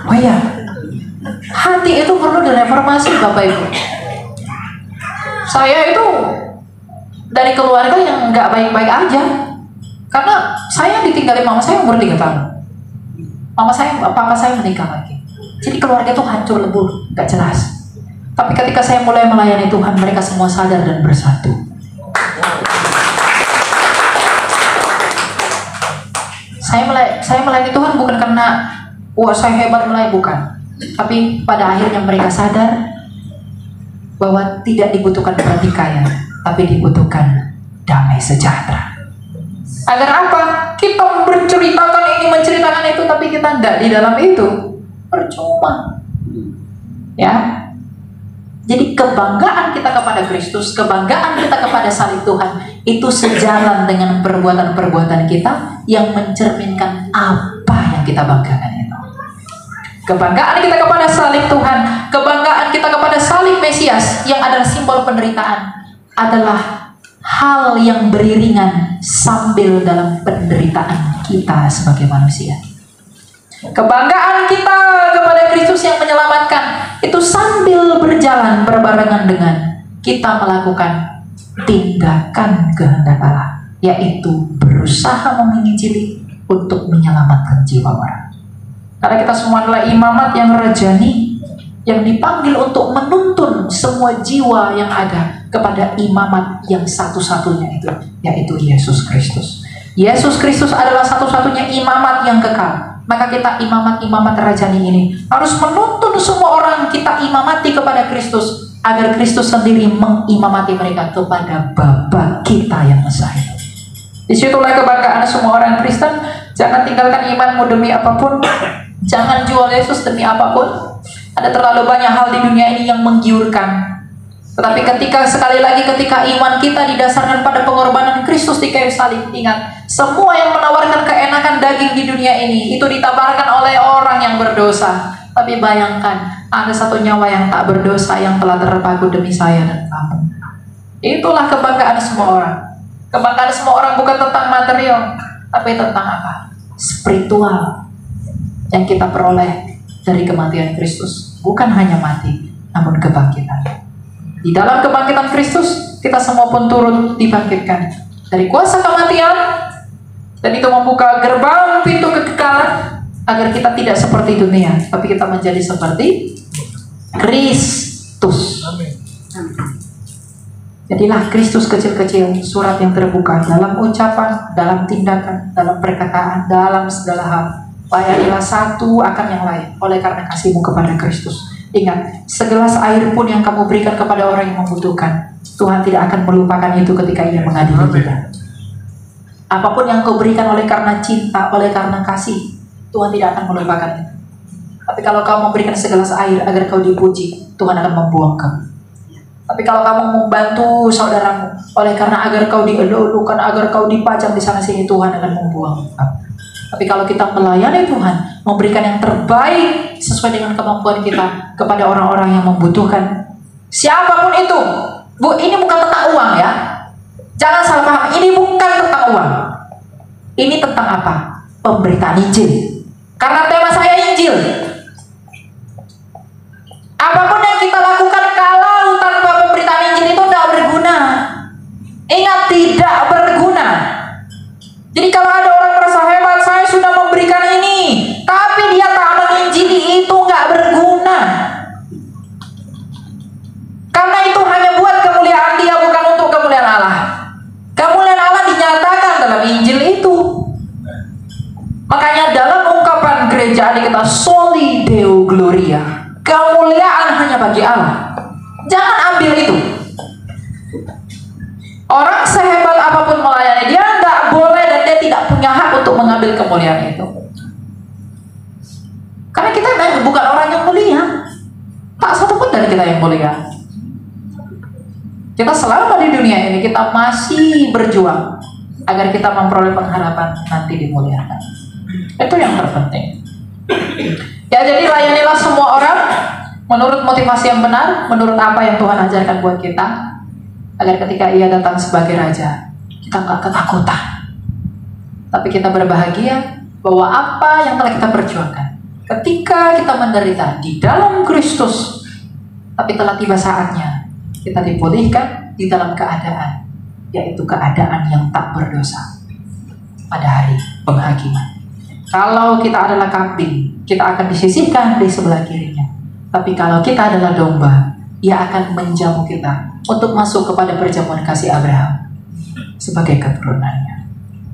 Oh iya, hati itu perlu direformasi Bapak Ibu. Saya itu dari keluarga yang nggak baik-baik aja, karena saya ditinggalin mama saya umur 3 tahun. Papa saya menikah lagi. Jadi keluarga itu hancur lebur, nggak jelas. Tapi ketika saya mulai melayani Tuhan, mereka semua sadar dan bersatu. Saya melayani Tuhan bukan karena wah saya hebat melayani, bukan. Tapi pada akhirnya mereka sadar bahwa tidak dibutuhkan pertikaian, tapi dibutuhkan damai sejahtera. Agar apa? Kita menceritakan ini, menceritakan itu, tapi kita tidak di dalam itu, percuma. Ya. Jadi kebanggaan kita kepada Kristus, kebanggaan kita kepada salib Tuhan, itu sejalan dengan perbuatan-perbuatan kita yang mencerminkan apa yang kita banggakan itu. Kebanggaan kita kepada salib Tuhan, kebanggaan kita kepada salib Mesias yang adalah simbol penderitaan, adalah hal yang beriringan sambil dalam penderitaan kita sebagai manusia. Kebanggaan kita kepada Kristus yang menyelamatkan itu sambil berjalan berbarengan dengan kita melakukan tindakan kehendak Allah, yaitu berusaha menginjili untuk menyelamatkan jiwa orang. Karena kita semua adalah imamat yang rajani, yang dipanggil untuk menuntun semua jiwa yang ada kepada imamat yang satu-satunya itu, yaitu Yesus Kristus. Yesus Kristus adalah satu-satunya imamat yang kekal. Maka kita imamat-imamat rajani ini harus menuntun semua orang kita imamati kepada Kristus, agar Kristus sendiri mengimamati mereka kepada Bapa kita yang esa. Disitulah kebanggaan semua orang Kristen. Jangan tinggalkan imanmu demi apapun. Jangan jual Yesus demi apapun. Ada terlalu banyak hal di dunia ini yang menggiurkan. Tetapi sekali lagi ketika iman kita didasarkan pada pengorbanan Kristus di kayu salib, ingat, semua yang menawarkan keenakan daging di dunia ini itu ditawarkan oleh orang yang berdosa. Tapi bayangkan, ada satu nyawa yang tak berdosa yang telah terpaku demi saya dan kamu. Itulah kebanggaan semua orang. Kebanggaan semua orang bukan tentang material, tapi tentang apa? Spiritual yang kita peroleh dari kematian Kristus. Bukan hanya mati, namun kebangkitan. Di dalam kebangkitan Kristus, kita semua pun turut dibangkitkan dari kuasa kematian, dan itu membuka gerbang pintu kekekalan agar kita tidak seperti dunia, tapi kita menjadi seperti Kristus. Jadilah Kristus kecil-kecil, surat yang terbuka dalam ucapan, dalam tindakan, dalam perkataan, dalam segala hal. Layanilah satu akan yang lain oleh karena kasihmu kepada Kristus. Ingat, segelas air pun yang kamu berikan kepada orang yang membutuhkan, Tuhan tidak akan melupakan itu ketika Ia mengadili kita. Apapun yang kau berikan oleh karena cinta, oleh karena kasih, Tuhan tidak akan melupakan itu. Tapi kalau kamu memberikan segelas air agar kau dipuji, Tuhan akan membuang kamu. Tapi kalau kamu membantu saudaramu oleh karena agar kau dielu-elukan, agar kau dipajang di sana sini, Tuhan akan membuang kamu. Tapi kalau kita melayani Tuhan, memberikan yang terbaik sesuai dengan kemampuan kita kepada orang-orang yang membutuhkan, siapapun itu, ini bukan tentang uang ya. Jangan salah paham, ini bukan tentang uang. Ini tentang apa? Pemberitaan Injil. Karena tema saya Injil. Apapun yang kita lakukan kalau tanpa pemberitaan Injil itu tidak berguna. Ingat, tidak berguna. Jadi kalau ada orang merasa hebat, saya sudah memberikan ini, tapi dia tak menginjili, itu nggak berguna. Karena itu hanya buat kemuliaan dia, bukan untuk kemuliaan Allah. Kemuliaan Allah dinyatakan dalam Injil itu. Makanya dalam ungkapan gereja kita, Soli Deo Gloria, kemuliaan hanya bagi Allah. Jangan ambil itu. Orang sehebat apapun melayani, dia tidak boleh dan dia tidak punya hak untuk mengambil kemuliaan itu. Karena kita bukan orang yang mulia. Tak satu pun dari kita yang mulia. Kita selama di dunia ini kita masih berjuang agar kita memperoleh pengharapan nanti dimuliakan. Itu yang terpenting. Ya, jadi layanilah semua orang menurut motivasi yang benar, menurut apa yang Tuhan ajarkan buat kita, agar ketika Ia datang sebagai Raja, kita nggak ketakutan, tapi kita berbahagia bahwa apa yang telah kita perjuangkan, ketika kita menderita di dalam Kristus, tapi telah tiba saatnya kita dipulihkan di dalam keadaan, yaitu keadaan yang tak berdosa pada hari penghakiman. Kalau kita adalah kambing, kita akan disisihkan di sebelah kirinya. Tapi kalau kita adalah domba, Ia akan menjamu kita untuk masuk kepada perjamuan kasih Abraham sebagai keturunannya.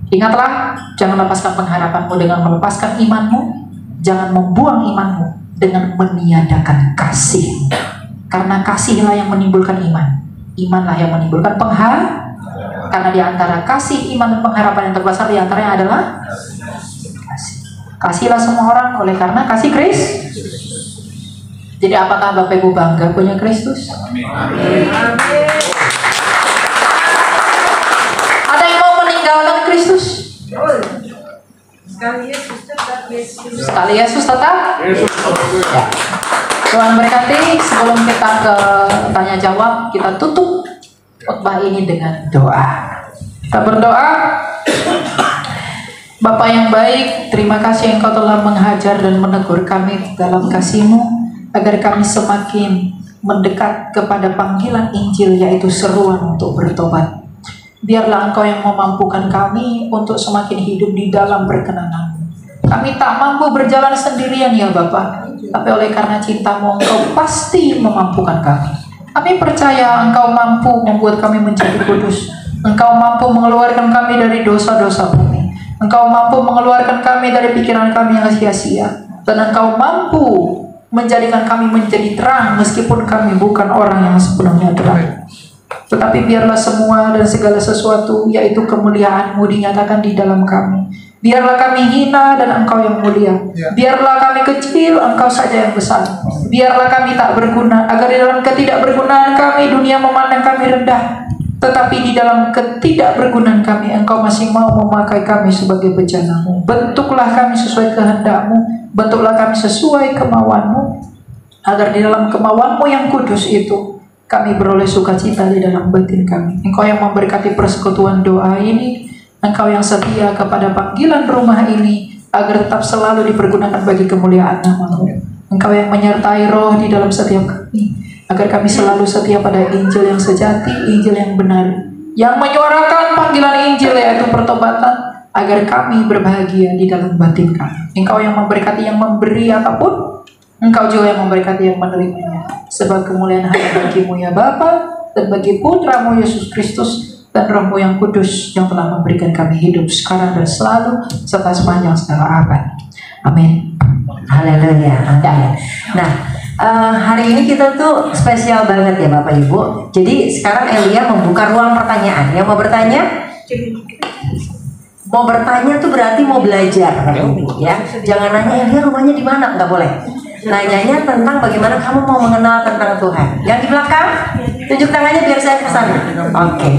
Ingatlah, jangan lepaskan pengharapanmu dengan melepaskan imanmu. Jangan membuang imanmu dengan meniadakan kasih. Karena kasihlah yang menimbulkan iman. Imanlah yang menimbulkan pengharapan. Karena di antara kasih, iman, dan pengharapan yang terbesar di antaranya adalah kasih. Kasihilah semua orang oleh karena kasih Kristus. Jadi apakah Bapak Ibu bangga punya Kristus? Amin. Ada yang mau meninggalkan Kristus? Sekali Yesus tetap. Ya. Tuhan berkati. Sebelum kita ke tanya jawab, kita tutup khotbah ini dengan doa. Kita berdoa. Bapa yang baik, terima kasih Engkau telah menghajar dan menegur kami dalam kasih-Mu, agar kami semakin mendekat kepada panggilan Injil, yaitu seruan untuk bertobat. Biarlah Engkau yang memampukan kami untuk semakin hidup di dalam perkenan-Mu. Kami tak mampu berjalan sendirian ya Bapa, tapi oleh karena cinta-Mu Engkau pasti memampukan kami. Kami percaya Engkau mampu membuat kami menjadi kudus. Engkau mampu mengeluarkan kami dari dosa-dosa kami. Engkau mampu mengeluarkan kami dari pikiran kami yang sia-sia. Dan Engkau mampu menjadikan kami menjadi terang meskipun kami bukan orang yang sepenuhnya terang. Tetapi biarlah semua dan segala sesuatu, yaitu kemuliaan-Mu, dinyatakan di dalam kami. Biarlah kami hina dan Engkau yang mulia. Biarlah kami kecil, Engkau saja yang besar. Biarlah kami tak berguna, agar di dalam ketidakbergunaan kami dunia memandang kami rendah. Tetapi di dalam ketidakbergunaan kami, Engkau masih mau memakai kami sebagai bejana-Mu. Bentuklah kami sesuai kehendak-Mu, bentuklah kami sesuai kemauan-Mu, agar di dalam kemauan-Mu yang kudus itu kami beroleh sukacita di dalam batin kami. Engkau yang memberkati persekutuan doa ini, Engkau yang setia kepada panggilan rumah ini, agar tetap selalu dipergunakan bagi kemuliaan nama-Mu. Engkau yang menyertai roh di dalam setiap kami, agar kami selalu setia pada Injil yang sejati, Injil yang benar, yang menyuarakan panggilan Injil, yaitu pertobatan, agar kami berbahagia di dalam batin kami. Engkau yang memberkati yang memberi apapun, Engkau juga yang memberkati yang menerimanya. Sebab kemuliaan hanya bagi-Mu ya Bapa, dan bagi Putra-Mu Yesus Kristus, dan Roh-Mu yang kudus, yang telah memberikan kami hidup sekarang dan selalu, serta sepanjang segala abad. Amin. Haleluya. Amin. Nah, hari ini kita tuh spesial banget ya Bapak Ibu. Jadi sekarang Elia membuka ruang pertanyaan. Yang mau bertanya? Mau bertanya tuh berarti mau belajar, ya. Jangan nanya Elia rumahnya di mana, nggak boleh. Nanyanya tentang bagaimana kamu mau mengenal tentang Tuhan. Yang di belakang, tunjuk tangannya biar saya kesana. Oke.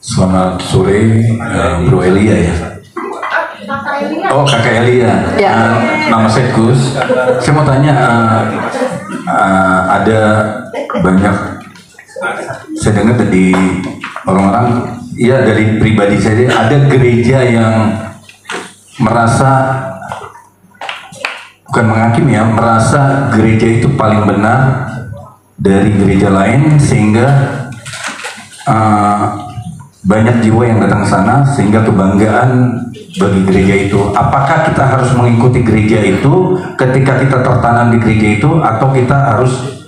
Selamat sore, Bro Elia ya. Oh, Kakak Elia. Ya. Nama saya Gus. Saya mau tanya, ada banyak, saya dengar dari orang-orang, ya dari pribadi saya, ada gereja yang merasa, bukan menghakimi ya, merasa gereja itu paling benar dari gereja lain, sehingga banyak jiwa yang datang ke sana, sehingga kebanggaan bagi gereja itu. Apakah kita harus mengikuti gereja itu ketika kita tertanam di gereja itu, atau kita harus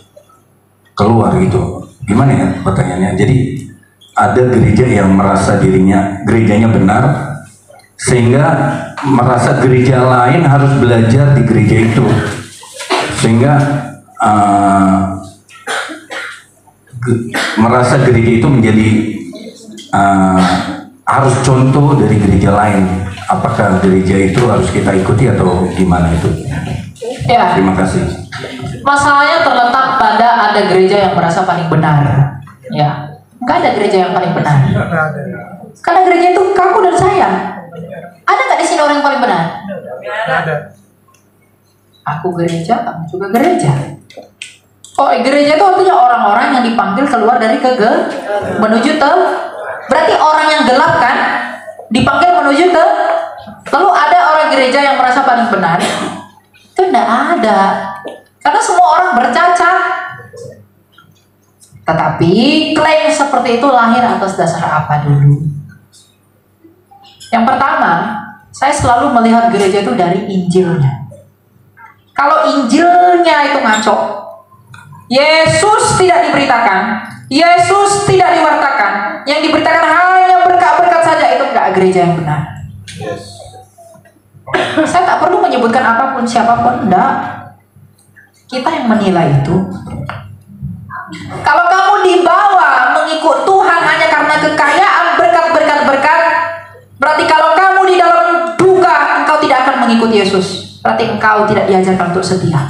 keluar gitu? Gimana ya pertanyaannya? Jadi ada gereja yang merasa dirinya, gerejanya benar, sehingga merasa gereja lain harus belajar di gereja itu, sehingga merasa gereja itu menjadi harus contoh dari gereja lain. Apakah gereja itu harus kita ikuti atau gimana itu? Ya, Terima kasih. masalahnya terletak pada ada gereja yang merasa paling benar. Ya, nggak ada gereja yang paling benar. Karena gereja itu kamu dan saya. Ada nggak di sini orang yang paling benar? Ada. Aku gereja, kamu juga gereja. Oh, gereja itu artinya orang-orang yang dipanggil keluar dari menuju ke. Berarti orang yang gelap kan dipanggil menuju ke. Lalu ada orang gereja yang merasa paling benar? Itu tidak ada. Karena semua orang bercacat. Tetapi klaim seperti itu lahir atas dasar apa dulu? Yang pertama, saya selalu melihat gereja itu dari Injilnya. Kalau Injilnya itu ngaco, Yesus tidak diberitakan, Yesus tidak diwartakan, yang diberitakan hanya berkat-berkat saja, itu enggak gereja yang benar. Saya tak perlu menyebutkan apapun, siapapun, enggak. Kita yang menilai itu. Kalau kamu dibawa mengikut Tuhan hanya karena kekayaan, berkat, berarti kalau kamu di dalam duka, engkau tidak akan mengikut Yesus. Berarti engkau tidak diajarkan untuk setia.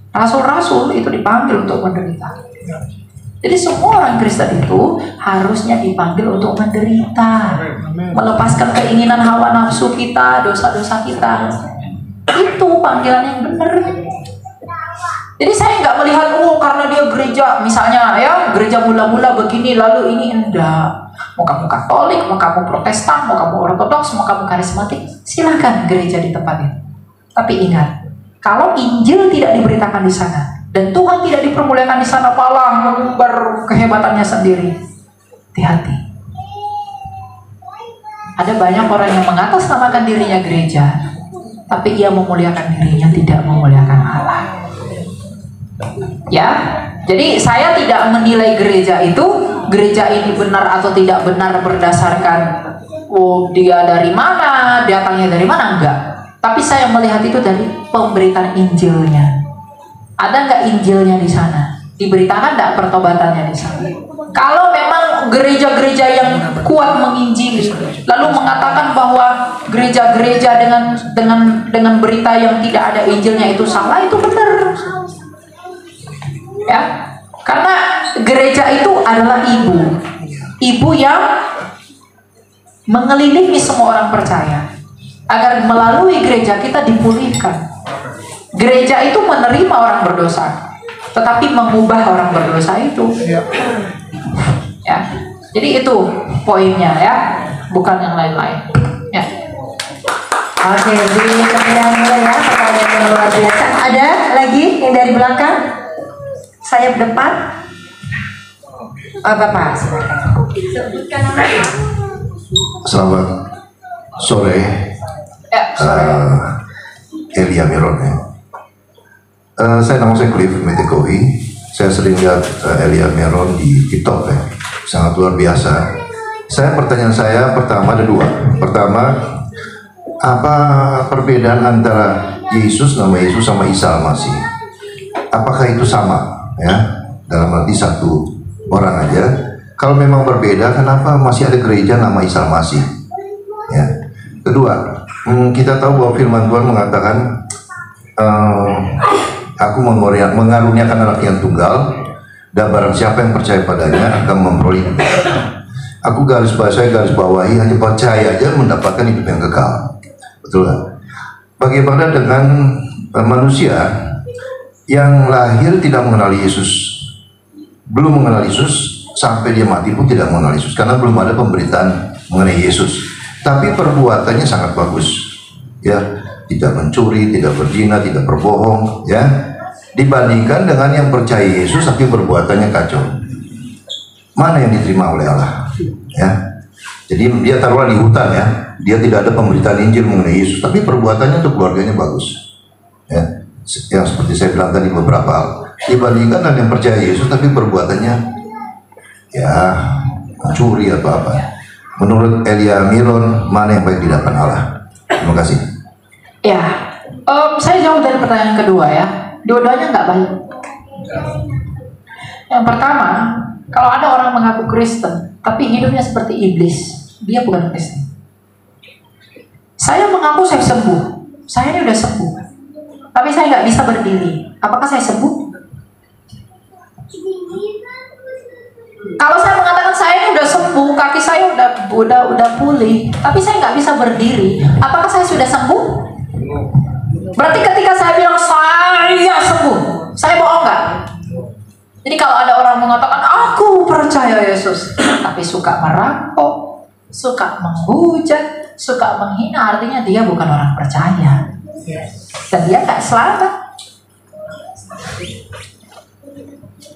Rasul-rasul itu dipanggil untuk menderita. Jadi semua orang Kristen itu harusnya dipanggil untuk menderita, melepaskan keinginan hawa nafsu kita, dosa-dosa kita. Itu panggilan yang benar. Jadi saya nggak melihat, karena dia gereja, misalnya ya gereja mula-mula begini, lalu ini enggak. Mau kamu Katolik, mau kamu Protestan, mau kamu Ortodoks, mau kamu karismatik, silakan gereja di tempat itu. Tapi ingat, kalau Injil tidak diberitakan di sana dan Tuhan tidak dipermuliakan di sana, malah mengumbar kehebatannya sendiri. Hati-hati. Ada banyak orang yang mengatasnamakan dirinya gereja, tapi ia memuliakan dirinya, tidak memuliakan Allah. Ya, jadi saya tidak menilai gereja ini benar atau tidak benar berdasarkan dia dari mana, datangnya dari mana, enggak. Tapi saya melihat itu dari pemberitaan Injilnya. Ada nggak Injilnya di sana? Diberitakan nggak pertobatannya di sana? Kalau memang gereja-gereja yang kuat menginjili, lalu mengatakan bahwa gereja-gereja dengan berita yang tidak ada Injilnya itu salah, itu benar. Ya, karena gereja itu adalah ibu yang mengelilingi semua orang percaya, agar melalui gereja kita dipulihkan. Gereja itu menerima orang berdosa, tetapi mengubah orang berdosa itu. Ya, jadi itu poinnya ya, bukan yang lain-lain. Ya. Oke, beri kemudian mulai ya, pertanyaan yang luar biasa. Ada lagi yang dari belakang? Saya depan. Bapak, silakan. Sebutkan nama. Selamat sore. Ya, Elia Miron ya. Nama saya Cliff Metekohi. Saya sering lihat Elia Miron di TikTok ya. Sangat luar biasa. Pertanyaan saya pertama ada dua. Pertama, apa perbedaan antara nama Yesus sama Isa Al-Masih? Apakah itu sama? Ya, dalam arti satu orang aja. Kalau memang berbeda, kenapa masih ada gereja nama Isa Al-Masih? Ya. Kedua, kita tahu bahwa firman Tuhan mengatakan, aku mengaruniakan anak yang tunggal, dan barang siapa yang percaya padanya akan memperoleh hidup yang kekal. Aku garis bawahi, hanya percaya aja mendapatkan hidup yang kekal. Betul kan? Bagaimana dengan manusia yang lahir tidak mengenal Yesus, belum mengenal Yesus, sampai dia mati pun tidak mengenal Yesus, karena belum ada pemberitaan mengenai Yesus. Tapi perbuatannya sangat bagus, ya, tidak mencuri, tidak berzina, tidak berbohong, ya, dibandingkan dengan yang percaya Yesus tapi perbuatannya kacau. Mana yang diterima oleh Allah? Ya, jadi dia taruhlah di hutan ya, dia tidak ada pemberitaan Injil mengenai Yesus, tapi perbuatannya untuk keluarganya bagus, ya. Yang seperti saya bilang tadi beberapa hal, dibandingkan dengan yang percaya Yesus tapi perbuatannya ya mencuri atau apa. Menurut Elia Miron, mana yang baik di hadapan Allah? Terima kasih. Ya, saya jawab dari pertanyaan kedua ya. Dua-duanya nggak baik. Yang pertama, Kalau ada orang mengaku Kristen, tapi hidupnya seperti iblis, dia bukan Kristen. Saya mengaku saya sembuh, saya ini udah sembuh, tapi saya nggak bisa berdiri. Apakah saya sembuh? Kalau saya mengatakan saya ini udah sembuh, kaki saya udah pulih, tapi saya nggak bisa berdiri, apakah saya sudah sembuh? Berarti ketika saya bilang saya sembuh, saya bohong nggak? Jadi kalau ada orang mengatakan aku percaya Yesus, tapi suka merampok, suka menghujat, suka menghina, artinya dia bukan orang percaya, dan dia nggak selamat.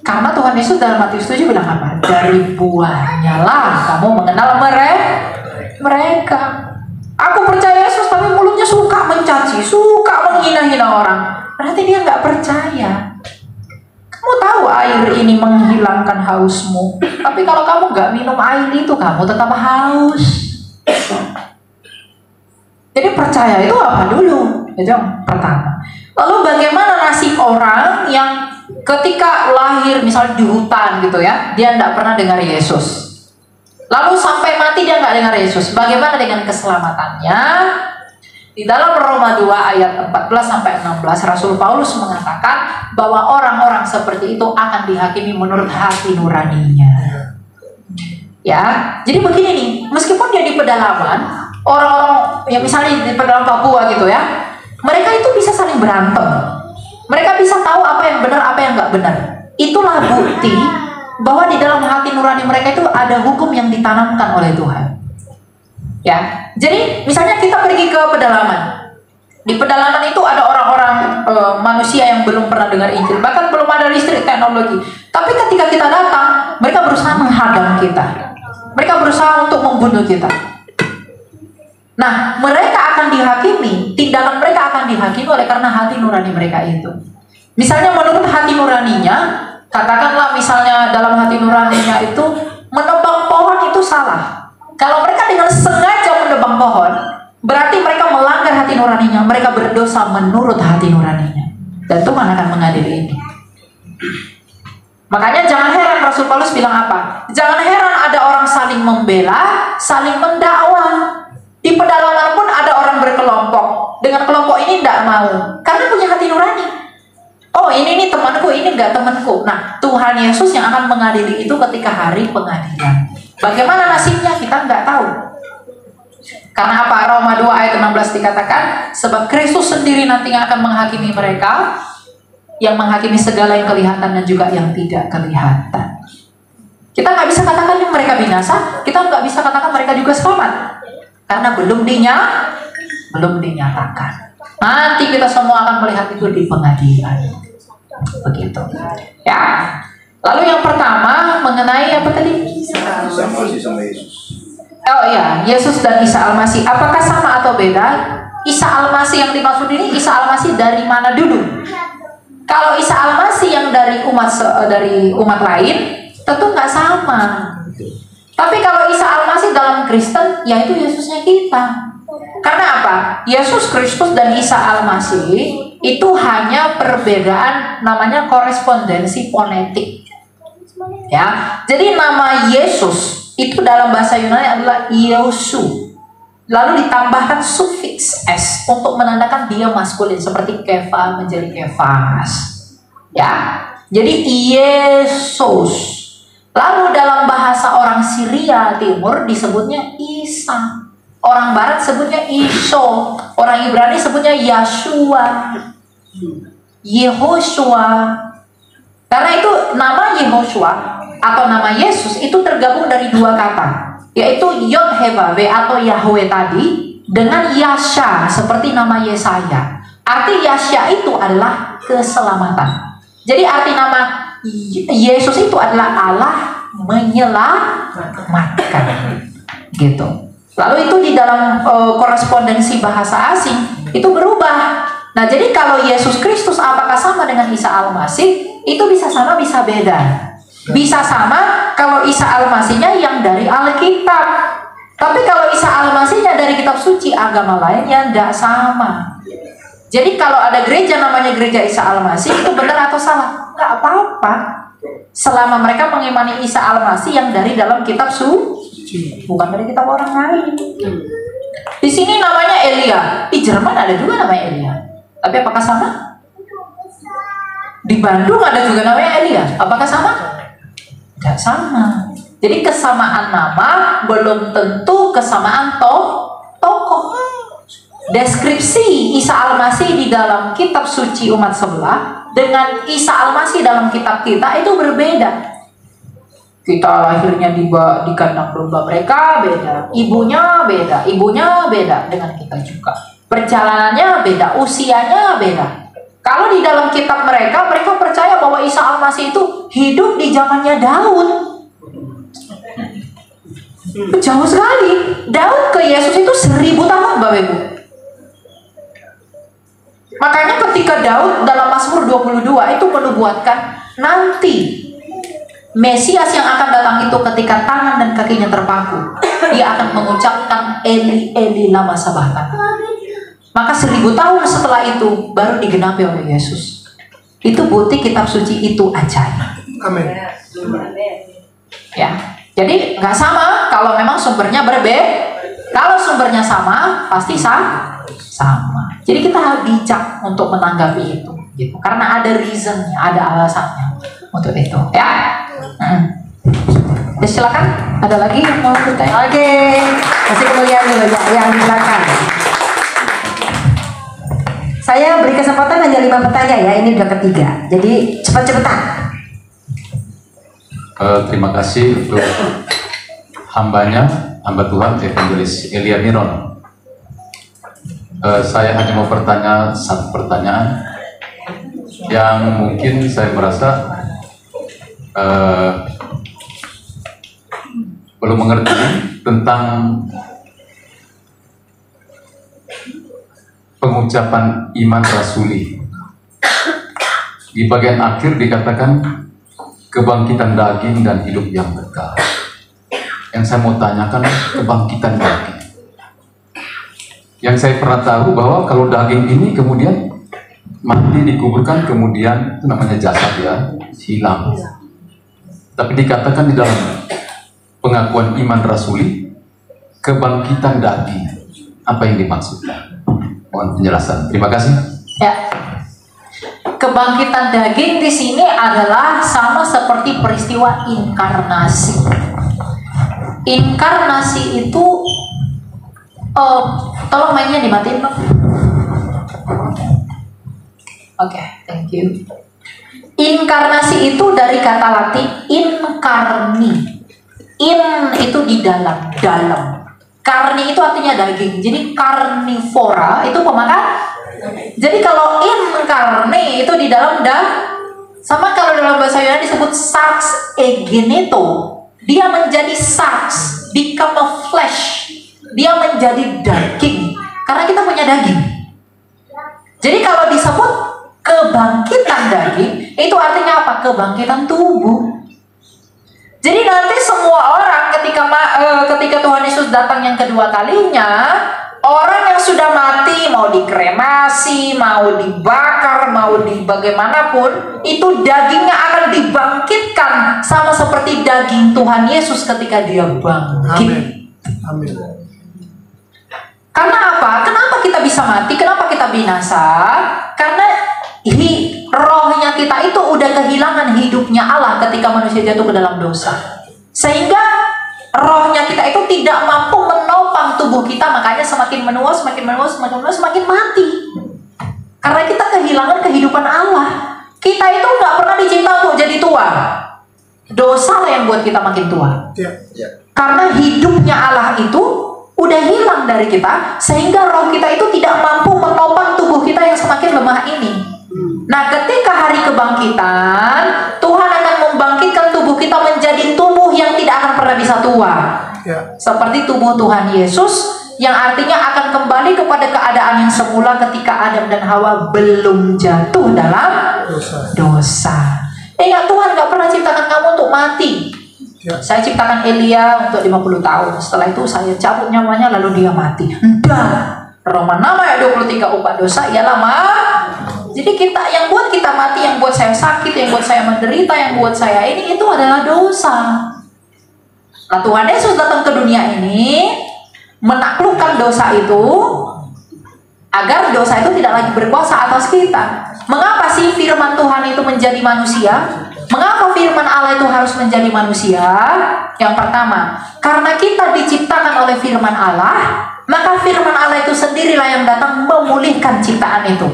Karena Tuhan Yesus dalam Matius 7 bilang apa? Dari buahnya lah kamu mengenal mereka. Aku percaya Yesus, tapi mulutnya suka mencaci, suka menghina-hina orang. Berarti dia nggak percaya. Kamu tahu air ini menghilangkan hausmu, tapi kalau kamu nggak minum air itu, kamu tetap haus. Jadi percaya itu apa dulu? Itu yang pertama. Lalu bagaimana nasib orang yang ketika lahir misalnya di hutan gitu ya, dia tidak pernah dengar Yesus, lalu sampai mati dia nggak dengar Yesus, bagaimana dengan keselamatannya? Di dalam Roma 2 ayat 14-16 Rasul Paulus mengatakan bahwa orang-orang seperti itu akan dihakimi menurut hati nuraninya. Ya, jadi begini nih, meskipun dia di pedalaman, orang-orang yang misalnya di pedalaman Papua gitu ya, mereka itu bisa saling berantem. Mereka bisa tahu apa yang benar, apa yang nggak benar. Itulah bukti bahwa di dalam hati nurani mereka itu ada hukum yang ditanamkan oleh Tuhan. Ya, jadi misalnya kita pergi ke pedalaman. Di pedalaman itu ada orang-orang manusia yang belum pernah dengar Injil, bahkan belum ada listrik, teknologi. Tapi ketika kita datang, mereka berusaha menghadang kita. Mereka berusaha untuk membunuh kita. Nah, mereka akan dihakimi, tindakan mereka akan dihakimi oleh karena hati nurani mereka itu. Misalnya menurut hati nuraninya, katakanlah misalnya dalam hati nuraninya itu menebang pohon itu salah. Kalau mereka dengan sengaja menebang pohon, berarti mereka melanggar hati nuraninya, mereka berdosa menurut hati nuraninya. Dan Tuhan akan mengadili ini. Makanya jangan heran Rasul Paulus bilang apa? Jangan heran ada orang saling membela, saling mendakwa. Di pedalaman pun ada orang berkelompok. Dengan kelompok ini tidak mau, karena punya hati nurani. Oh ini temanku, ini enggak temanku. Nah, Tuhan Yesus yang akan mengadili itu ketika hari pengadilan. Bagaimana nasibnya kita nggak tahu. Karena apa? Roma 2 ayat 16 dikatakan, sebab Kristus sendiri nantinya akan menghakimi mereka, yang menghakimi segala yang kelihatan dan juga yang tidak kelihatan. Kita nggak bisa katakan mereka binasa, kita nggak bisa katakan mereka juga selamat. Karena belum dinyatakan. Nanti kita semua akan melihat itu di pengadilan. Begitu. Ya. Lalu yang pertama mengenai apa tadi? Isa Almasih sama Yesus. Oh iya, Yesus dan Isa Almasih. Apakah sama atau beda? Isa Almasih yang dimaksud ini Isa Almasih dari mana dulu? Kalau Isa Almasih yang dari umat lain, tentu nggak sama. Tapi kalau Isa Almasih dalam Kristen, yaitu Yesusnya kita. Karena apa? Yesus Kristus dan Isa Almasih itu hanya perbedaan, namanya korespondensi fonetik. Ya, jadi nama Yesus itu dalam bahasa Yunani adalah Iosu. Lalu ditambahkan sufiks s untuk menandakan dia maskulin, seperti Kefa menjadi Kefas. Ya, jadi Yesus. Lalu dalam bahasa orang Syria Timur disebutnya Isa. Orang Barat sebutnya Iso. Orang Ibrani sebutnya Yashua, Yehoshua. Karena itu nama Yehoshua atau nama Yesus itu tergabung dari dua kata, yaitu Yod-Heh-Vaveh atau Yahweh tadi dengan Yasha seperti nama Yesaya. Arti Yasha itu adalah keselamatan. Jadi arti nama Yesus itu adalah Allah menyelamatkan. Gitu. Lalu itu di dalam korespondensi bahasa asing itu berubah. Nah, jadi kalau Yesus Kristus apakah sama dengan Isa Almasih? Itu bisa sama, bisa beda. Bisa sama kalau Isa Almasihnya yang dari Alkitab. Tapi kalau Isa Almasihnya dari kitab suci agama lainnya tidak sama. Jadi kalau ada gereja namanya gereja Isa Almasih, itu benar atau salah? Nggak apa-apa. Selama mereka mengimani Isa Al-Masih yang dari dalam kitab suci, bukan dari kitab orang lain. Di sini namanya Elia. Di Jerman ada juga namanya Elia. Tapi apakah sama? Di Bandung ada juga namanya Elia. Apakah sama? Tidak sama. Jadi kesamaan nama belum tentu kesamaan tokoh. Deskripsi Isa Al-Masih di dalam kitab suci umat sebelah dengan Isa Al-Masih dalam kitab kita itu berbeda. Kita lahirnya di kandang domba mereka beda, ibunya beda dengan kita juga. Perjalanannya beda, usianya beda. Kalau di dalam kitab mereka percaya bahwa Isa Al-Masih itu hidup di zamannya Daud. Jauh sekali. Daud ke Yesus itu 1000 tahun, Bapak Ibu. Makanya ketika Daud dalam Mazmur 22 itu menubuatkan nanti Mesias yang akan datang itu ketika tangan dan kakinya terpaku, dia akan mengucapkan Eli Eli lama sabachthani. Maka 1000 tahun setelah itu baru digenapi oleh Yesus. Itu bukti kitab suci itu ajaib. Amin. Ya, jadi nggak sama kalau memang sumbernya berbeda. Kalau sumbernya sama, pasti sama. Jadi kita harus bijak untuk menanggapi itu, gitu. Karena ada reasonnya, ada alasannya untuk itu. Ya. Ya, silakan. Ada lagi yang mau bertanya? Oke, masih kemuliaan dulu ya, yang di belakang. Saya beri kesempatan hanya 5 pertanyaan ya, ini udah ketiga. Jadi cepat-cepatan. Terima kasih untuk hamba Tuhan Evangelis Elia Miron. Saya hanya mau bertanya satu pertanyaan yang mungkin saya merasa belum mengerti tentang pengucapan iman rasuli. Di bagian akhir dikatakan kebangkitan daging dan hidup yang kekal. Yang saya mau tanyakan kebangkitan daging. Yang saya pernah tahu bahwa kalau daging ini kemudian mati dikuburkan, kemudian itu namanya jasad ya, hilang. Tapi dikatakan di dalam pengakuan iman rasuli kebangkitan daging. Apa yang dimaksudkan? Mohon penjelasan. Terima kasih. Ya. Kebangkitan daging di sini adalah sama seperti peristiwa inkarnasi. Inkarnasi itu tolong mainnya dimatiin, Bang. Oke, thank you. Inkarnasi itu dari kata Latin incarni. In itu di dalam. Karni itu artinya daging. Jadi karnivora itu pemakan. Jadi kalau incarni itu di dalam sama kalau dalam bahasa Yunani disebut sarx egeneto. Dia menjadi sarx, become a flesh. Dia menjadi daging. Karena kita punya daging. Jadi kalau disebut kebangkitan daging, itu artinya apa? Kebangkitan tubuh. Jadi nanti semua orang ketika Tuhan Yesus datang yang kedua kalinya, orang yang sudah mati mau dikremasi, mau dibakar, mau bagaimanapun, itu dagingnya akan dibangkitkan sama seperti daging Tuhan Yesus ketika dia bangkit. Amin. Karena apa? Kenapa kita bisa mati? Kenapa kita binasa? Karena rohnya kita itu udah kehilangan hidupnya Allah ketika manusia jatuh ke dalam dosa. Sehingga rohnya kita itu tidak mampu menopang tubuh kita, makanya semakin menua, semakin mati. Karena kita kehilangan kehidupan Allah. Kita itu nggak pernah dicipta untuk jadi tua. Dosa lah yang buat kita makin tua. Karena hidupnya Allah itu udah hilang dari kita, sehingga roh kita itu tidak mampu menopang tubuh kita yang semakin lemah ini. Nah, ketika hari kebangkitan, Tuhan akan membangkitkan tubuh kita menjadi tubuh yang tidak akan pernah bisa tua. Seperti tubuh Tuhan Yesus, yang artinya akan kembali kepada keadaan yang semula ketika Adam dan Hawa belum jatuh dalam dosa. Ingat, Tuhan gak pernah ciptakan kamu untuk mati. Saya ciptakan Elia untuk 50 tahun. Setelah itu saya cabut nyawanya lalu dia mati. Enggak. Roma 6 ayat 23 upah dosa ialah Jadi yang buat kita mati, yang buat saya sakit, yang buat saya menderita, yang buat saya ini, itu adalah dosa. Nah, Tuhan Yesus datang ke dunia ini menaklukkan dosa itu, agar dosa itu tidak lagi berkuasa atas kita. Mengapa sih firman Tuhan itu menjadi manusia? Mengapa firman Allah itu harus menjadi manusia? Yang pertama, karena kita diciptakan oleh firman Allah, maka firman Allah itu sendirilah yang datang memulihkan ciptaan itu.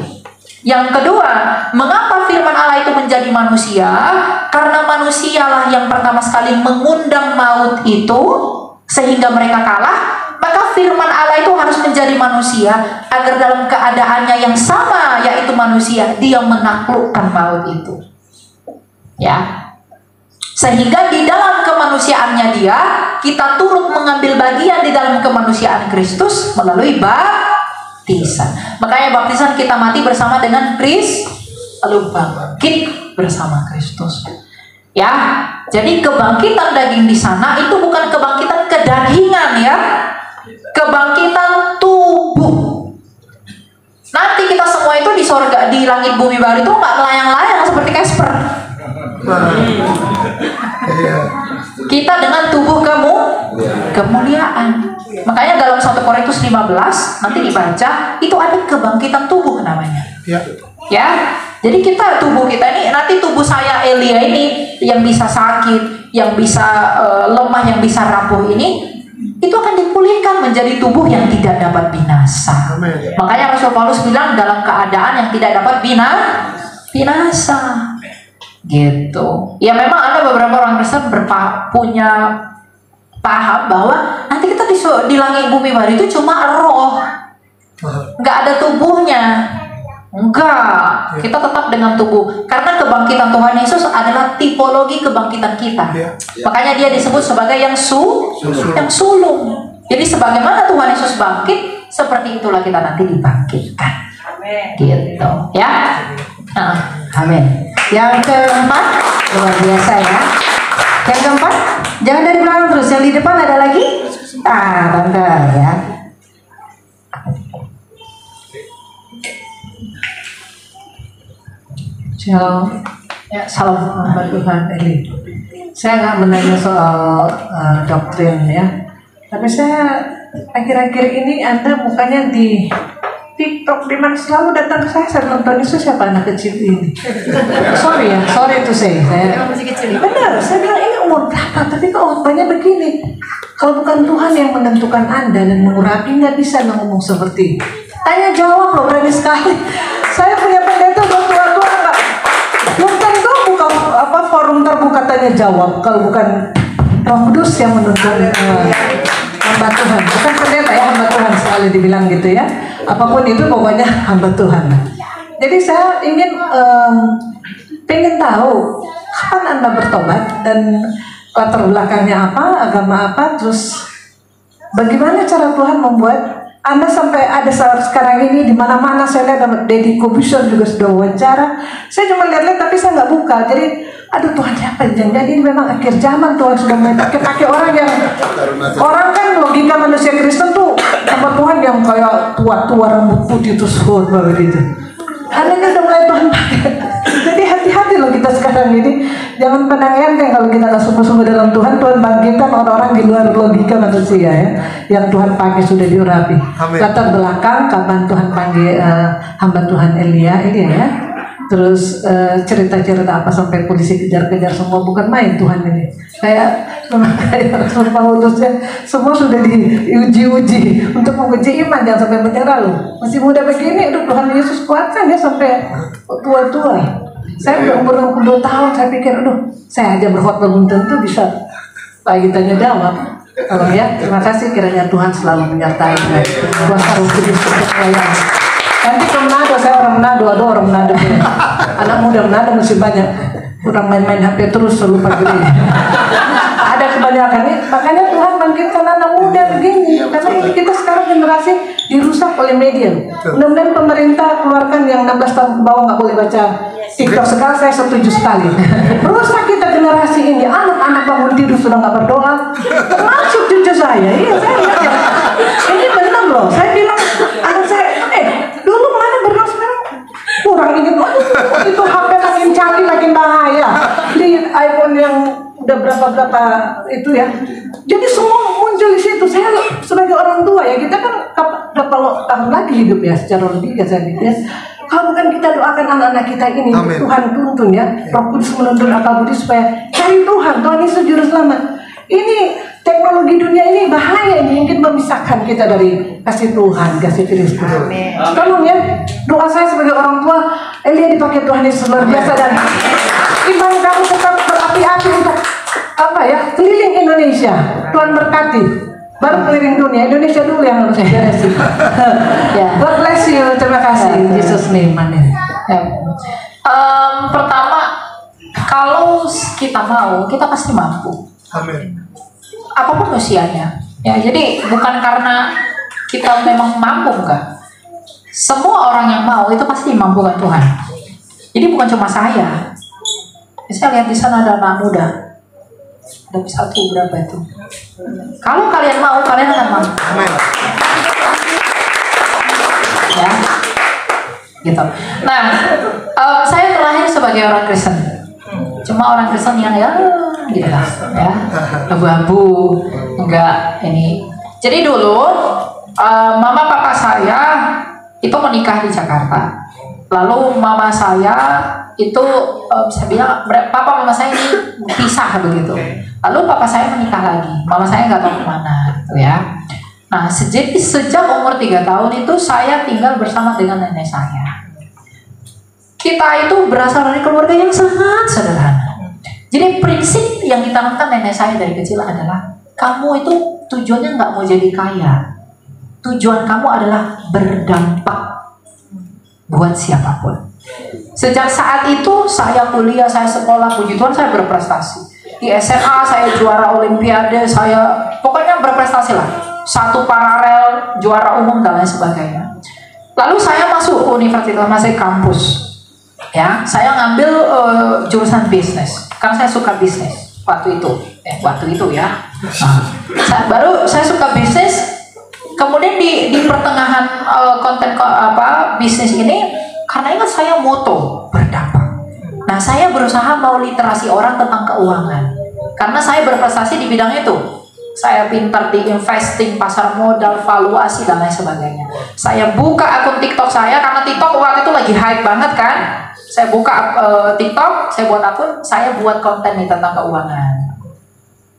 Yang kedua, mengapa firman Allah itu menjadi manusia? Karena manusialah yang pertama sekali mengundang maut itu sehingga mereka kalah. Maka firman Allah itu harus menjadi manusia agar dalam keadaannya yang sama, yaitu manusia, dia menaklukkan maut itu. Ya. Sehingga di dalam kemanusiaannya dia, kita turut mengambil bagian di dalam kemanusiaan Kristus melalui baptisan. Makanya baptisan kita mati bersama dengan Kristus, lalu bangkit bersama Kristus. Ya, jadi kebangkitan daging di sana itu bukan kebangkitan kedagingan ya, kebangkitan tubuh. Nanti kita semua itu di sorga, di langit bumi baru itu nggak melayang-layang seperti Casper. Kita dengan tubuh kemuliaan. Makanya dalam 1 Korintus 15 nanti dibaca, itu ada kebangkitan tubuh namanya. Ya. Jadi tubuh kita ini, nanti tubuh saya Elia ini yang bisa sakit, yang bisa lemah, yang bisa rapuh ini, itu akan dipulihkan menjadi tubuh yang tidak dapat binasa. Makanya Rasul Paulus bilang dalam keadaan yang tidak dapat binasa. Gitu. Ya memang ada beberapa orang Kristen punya paham bahwa nanti kita di langit bumi baru itu cuma roh, nggak ada tubuhnya. Enggak, kita tetap dengan tubuh. Karena kebangkitan Tuhan Yesus adalah tipologi kebangkitan kita. Makanya dia disebut sebagai yang sulung. Jadi sebagaimana Tuhan Yesus bangkit, seperti itulah kita nanti dibangkitkan. Gitu, ya. Amin. Yang keempat, luar biasa ya. Yang keempat, jangan dari belakang terus. Yang di depan ada lagi? Bentar ya. Shalom. Ya, salam hamba Tuhan Eli. Saya nggak menanya soal doktrin ya, tapi saya akhir-akhir ini Anda mukanya di TikTok di mana selalu datang ke saya nonton itu siapa anak kecil ini. Sorry to say, saya masih kecil. benar, saya bilang ini umur berapa, tapi kok otaknya begini. Kalau bukan Tuhan yang menentukan Anda dan mengurapi, nggak bisa ngomong seperti ini. Tanya jawab loh, berani sekali. Saya punya pendeta udah tua-tua nggak, belum tentu buka forum terbuka tanya jawab kalau bukan Roh Kudus yang menuntun hamba Tuhan, bukan pendeta ya, hamba Tuhan selalu dibilang gitu ya. Apapun itu pokoknya hamba Tuhan. Jadi saya ingin pengen tahu kapan Anda bertobat dan latar belakangnya apa, agama apa, terus bagaimana cara Tuhan membuat Anda sampai ada saat sekarang ini di mana-mana. Saya lihat Deddy Kobusier juga sudah wawancara. Saya cuma lihat-lihat tapi saya nggak buka. Jadi aduh Tuhan siapa jangan ini memang akhir zaman Tuhan sudah pakai orang yang kan logika manusia Kristen tuh sama Tuhan yang kayak tua-tua rambut putih terus begitu. Anehnya udah mulai Tuhan pakai. Jadi hati-hati loh kita sekarang ini. Jangan pernah ngenteng kalau kita nggak sungguh-sungguh dalam Tuhan. Tuhan bangkitkan orang-orang di luar logika manusia ya, yang Tuhan pakai sudah diurapi. Latar belakang kapan Tuhan panggil hamba Tuhan Elia ya. Terus cerita-cerita apa sampai polisi kejar-kejar semua, bukan main Tuhan ini. Kayak Rasul Paulus ya, semua sudah diuji-uji untuk menguji iman, jangan sampai menyerah loh. Masih muda begini, Tuhan Yesus kuatkan ya sampai tua-tua. Saya udah umur 62 tahun, saya pikir, saya aja berkhotbah belum tentu bisa lagi tanya jawab. Kalau ya, terima kasih kiranya Tuhan selalu menyertai kuasa Roh Kudus untuk melayani. Nanti ke Manado, saya orang Manado, orang Manado. Anak muda Manado masih banyak. Kurang main-main HP terus lupa gede. Ada kebanyakan ini, makanya Tuhan bangkitkan anak muda begini. Karena ini kita sekarang generasi dirusak oleh media. Mudah-mudahan pemerintah keluarkan yang 16 tahun ke bawah nggak boleh baca TikTok. Sekarang saya setuju sekali. Rusak kita generasi ini. Anak-anak bangun tidur sudah nggak berdoa. Termasuk cucu saya. Iya, saya lihat ya. Ini benar loh. Saya bilang anak saya, dulu mana berdoa, sekarang kurang ingin situ ya. Jadi semua muncul di situ. Saya sebagai orang tua ya, kita kan kalau tahun lagi hidup ya secara logika saya pikir. Kalau bukan kita doakan anak-anak kita ini, Tuhan tuntun ya, Roh Kudus menuntun akal budi supaya cari Tuhan Yesus juru selamat. Ini teknologi dunia ini bahaya, ini ingin memisahkan kita dari kasih Tuhan, kasih Kristus. Tolong ya, doa saya sebagai orang tua, Elia dipakai Tuhan Yesus luar biasa dan iman kamu tetap berapi-api untuk keliling Indonesia. Tuhan berkati. Baru keliling dunia, Indonesia dulu yang harus beresin. God bless you, terima kasih. Yesus name, amin. Pertama, kalau kita mau, kita pasti mampu. Amin. Apapun usianya. Ya, jadi bukan karena kita memang mampu, enggak. Semua orang yang mau itu pasti dimampukan Tuhan. Jadi bukan cuma saya. Saya lihat di sana ada anak muda. Ada satu berapa itu? Kalau kalian mau, kalian akan mampu. Ya, gitu. Nah, saya terlahir sebagai orang Kristen. Cuma orang Kristen yang gitu lah, ya, abu-abu, enggak ini. Jadi dulu, mama papa saya itu menikah di Jakarta. Lalu mama saya itu saya bilang papa mama saya ini pisah begitu. Lalu papa saya menikah lagi, mama saya nggak tahu kemana gitu ya. Nah sejak umur 3 tahun itu saya tinggal bersama dengan nenek saya. Kita itu berasal dari keluarga yang sangat sederhana. Jadi prinsip yang ditanamkan nenek saya dari kecil adalah kamu itu tujuannya nggak mau jadi kaya, tujuan kamu adalah berdampak buat siapapun. Sejak saat itu saya kuliah, saya sekolah, puji Tuhan saya berprestasi. Di SMA saya juara olimpiade, saya pokoknya berprestasi lah. 1 paralel, juara umum dan lain sebagainya. Lalu saya masuk ke universitas, masih kampus. Ya, saya ngambil jurusan bisnis karena saya suka bisnis waktu itu ya. Nah, saya suka bisnis. Kemudian di pertengahan konten bisnis ini, karena ingat saya moto berdampak. Nah, saya berusaha mau literasi orang tentang keuangan. Karena saya berprestasi di bidang itu. Saya pintar di investing, pasar modal, valuasi dan lain sebagainya. Saya buka akun TikTok saya karena TikTok waktu itu lagi hype banget kan. Saya buka TikTok, saya buat akun, saya buat konten nih tentang keuangan.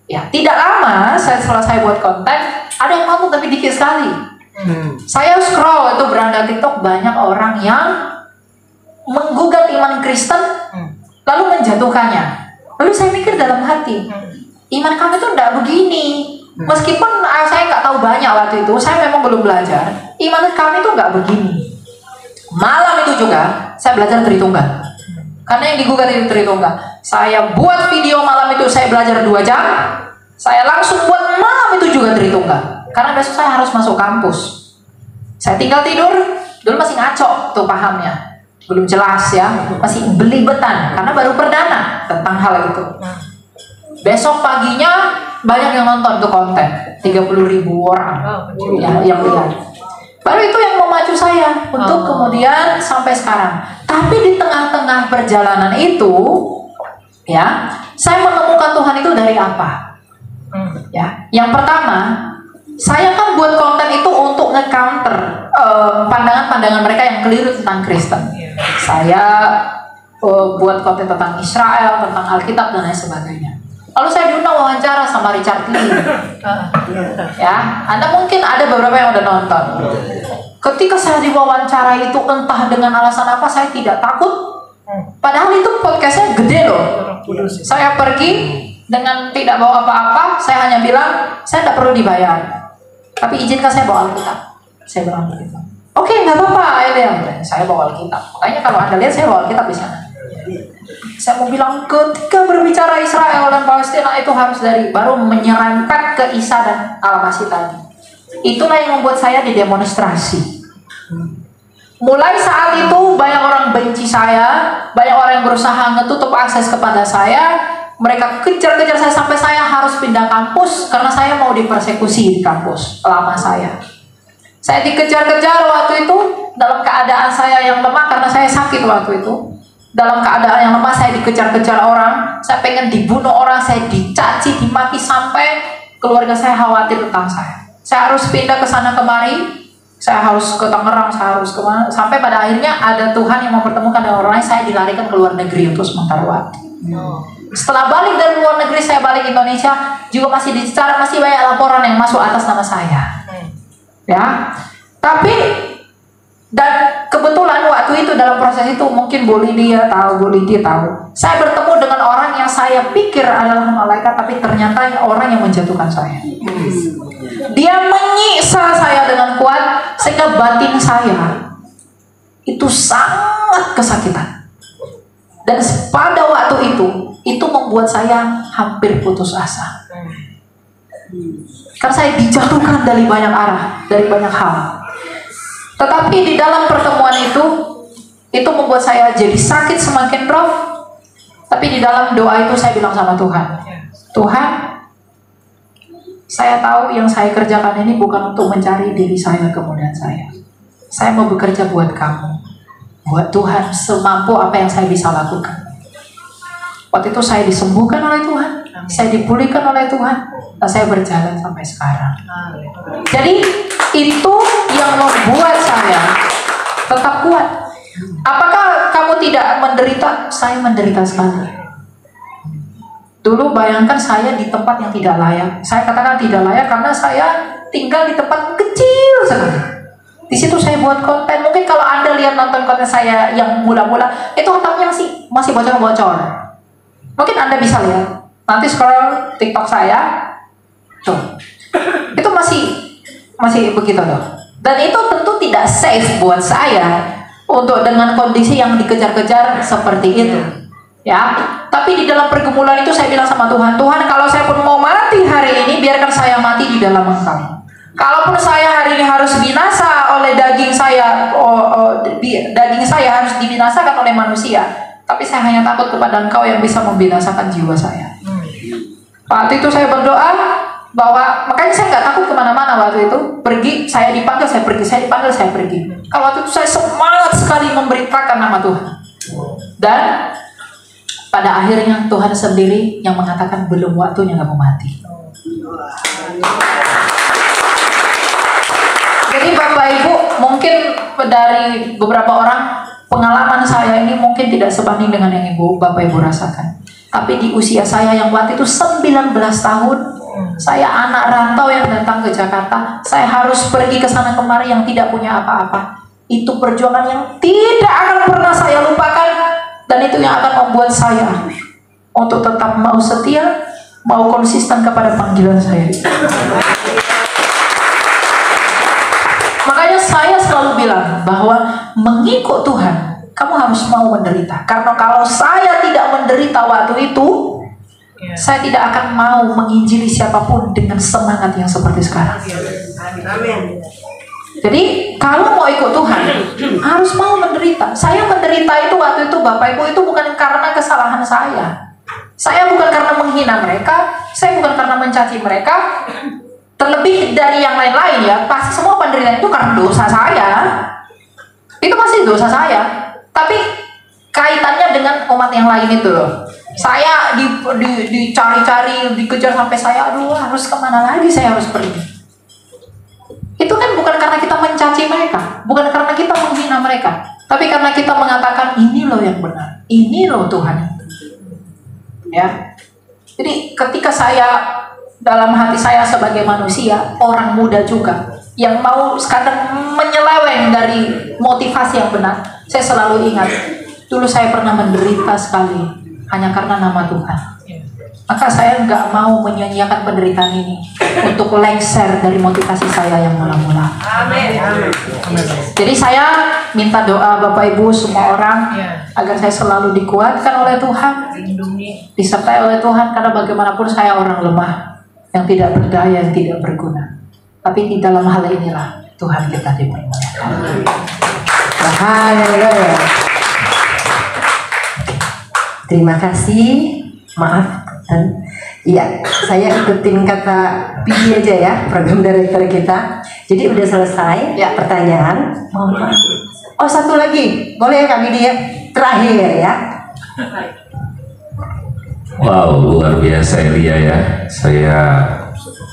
Ya, tidak lama setelah saya buat konten, ada yang nonton tapi dikit sekali. Saya scroll itu beranda TikTok, banyak orang yang menggugat iman Kristen lalu menjatuhkannya. Lalu saya mikir dalam hati, iman kami itu tidak begini. Meskipun saya nggak tahu banyak waktu itu, saya memang belum belajar. Iman kami itu nggak begini. Malam itu juga saya belajar Tritunggal. Karena yang digugat itu Tritunggal. Saya buat video malam itu, saya belajar 2 jam. Saya langsung buat malam itu juga Tritunggal. Karena besok saya harus masuk kampus. Saya tinggal tidur, dulu masih ngaco tuh pahamnya. Belum jelas ya, masih belibetan. Karena baru perdana tentang hal itu. Besok paginya banyak yang nonton tuh konten. 30.000 orang yang lihat. Baru itu yang memacu saya untuk kemudian sampai sekarang. Tapi di tengah-tengah perjalanan itu, ya, saya menemukan Tuhan itu dari apa? Ya, yang pertama, saya kan buat konten itu untuk nge-counter pandangan-pandangan mereka yang keliru tentang Kristen. Saya buat konten tentang Israel, tentang Alkitab dan lain sebagainya. Lalu saya diundang wawancara sama Richard Lee. Ya, Anda mungkin ada beberapa yang udah nonton. Ketika saya diwawancara itu entah dengan alasan apa saya tidak takut. Padahal itu podcastnya gede loh. Saya pergi dengan tidak bawa apa-apa. Saya hanya bilang saya tidak perlu dibayar. Tapi izinkan saya bawa Alkitab. Saya bilang begitu. Oke, nggak apa-apa, Elia. Saya bawa Alkitab. Makanya kalau Anda lihat saya bawa Alkitab di sana. Saya mau bilang ketika berbicara Israel dan Palestina itu harus baru menyerangkan ke Isa dan Al-Masih tadi. Itulah yang membuat saya didemonstrasi. Mulai saat itu banyak orang benci saya, banyak orang yang berusaha ngetutup akses kepada saya. Mereka kejar-kejar saya sampai saya harus pindah kampus karena saya mau dipersekusi di kampus lama saya. Saya dikejar-kejar waktu itu dalam keadaan saya yang lemah karena saya sakit waktu itu. dalam keadaan yang lemah, saya dikejar-kejar orang, saya pengen dibunuh orang, saya dicaci, dimaki, sampai keluarga saya khawatir tentang saya. Saya harus pindah ke sana kemari, saya harus ke Tangerang, saya harus kemana, sampai pada akhirnya ada Tuhan yang mempertemukan dengan orang lain, saya dilarikan ke luar negeri untuk sementara waktu. Setelah balik dari luar negeri, saya balik Indonesia, juga masih dicara, masih banyak laporan yang masuk atas nama saya. Ya, tapi dan kebetulan waktu itu dalam proses itu mungkin Bu Lydia tahu, saya bertemu dengan orang yang saya pikir adalah malaikat, tapi ternyata orang yang menjatuhkan saya. Dia menyiksa saya dengan kuat sehingga batin saya itu sangat kesakitan. Dan pada waktu itu membuat saya hampir putus asa. Karena saya dijatuhkan dari banyak arah, dari banyak hal. Tetapi di dalam pertemuan itu membuat saya jadi sakit semakin drop. Tapi di dalam doa itu saya bilang sama Tuhan, Tuhan, saya tahu yang saya kerjakan ini bukan untuk mencari diri saya, kemudian saya mau bekerja buat kamu, buat Tuhan, semampu apa yang saya bisa lakukan. Waktu itu saya disembuhkan oleh Tuhan, saya dipulihkan oleh Tuhan, dan saya berjalan sampai sekarang. Jadi itu yang membuat saya tetap kuat. Apakah kamu tidak menderita? Saya menderita sekali. Dulu bayangkan saya di tempat yang tidak layak. Saya katakan tidak layak karena saya tinggal di tempat kecil sekali. Di situ saya buat konten. Mungkin kalau Anda lihat nonton konten saya yang mula-mula, itu otaknya masih bocor-bocor. Mungkin Anda bisa lihat. Nanti scroll TikTok saya, tuh, itu masih begitu loh. Dan itu tentu tidak safe buat saya untuk dengan kondisi yang dikejar-kejar seperti itu. Ya, tapi di dalam pergumulan itu saya bilang sama Tuhan, Tuhan, kalau saya pun mau mati hari ini, biarkan saya mati di dalam Engkau. Kalaupun saya hari ini harus binasa oleh daging saya, daging saya harus dibinasakan oleh manusia, tapi saya hanya takut kepada Engkau yang bisa membinasakan jiwa saya. Waktu itu saya berdoa bahwa, makanya saya nggak takut kemana-mana waktu itu. Pergi, saya dipanggil, saya pergi, saya dipanggil, saya pergi. Kalau waktu itu saya semangat sekali memberitakan nama Tuhan. Dan pada akhirnya Tuhan sendiri yang mengatakan belum waktunya kamu mati. Jadi Bapak Ibu, mungkin dari beberapa orang, pengalaman saya ini mungkin tidak sebanding dengan yang Bapak Ibu rasakan. Tapi di usia saya yang waktu itu 19 tahun, saya anak rantau yang datang ke Jakarta, saya harus pergi ke sana kemari yang tidak punya apa-apa. Itu perjuangan yang tidak akan pernah saya lupakan, dan itu yang akan membuat saya untuk tetap mau setia, mau konsisten kepada panggilan saya. Makanya saya selalu bilang bahwa mengikut Tuhan, kamu harus mau menderita. Karena kalau saya tidak menderita waktu itu, saya tidak akan mau menginjili siapapun dengan semangat yang seperti sekarang. Jadi kalau mau ikut Tuhan, harus mau menderita. Saya menderita itu waktu itu Bapak Ibu, itu bukan karena kesalahan saya. Saya bukan karena menghina mereka, saya bukan karena mencaci mereka. Terlebih dari yang lain-lain ya, pasti semua penderitaan itu karena dosa saya. Itu pasti dosa saya. Tapi kaitannya dengan umat yang lain itu loh. Saya dicari-cari, dikejar sampai saya, aduh harus kemana lagi saya harus pergi. Itu kan bukan karena kita mencaci mereka, bukan karena kita menghina mereka, tapi karena kita mengatakan ini loh yang benar, ini loh Tuhan. Ya. Jadi ketika saya dalam hati saya sebagai manusia, orang muda juga, yang mau kadang menyeleweng dari motivasi yang benar, saya selalu ingat, dulu saya pernah menderita sekali hanya karena nama Tuhan. Maka saya nggak mau menyanyiakan penderitaan ini untuk lengser dari motivasi saya yang mula-mula. Amin. Jadi saya minta doa Bapak Ibu semua orang agar saya selalu dikuatkan oleh Tuhan, disertai oleh Tuhan, karena bagaimanapun saya orang lemah yang tidak berdaya, yang tidak berguna. Tapi di dalam hal inilah Tuhan kita dipermuliakan. Haleluya. Terima kasih. Maaf. Iya, saya ikutin kata Pibi aja ya, program director kita. Jadi udah selesai ya. Pertanyaan. Mohon maaf. Oh, satu lagi. Boleh ya Kak Bidi ya? terakhir ya. Wow, luar biasa Elia ya. Saya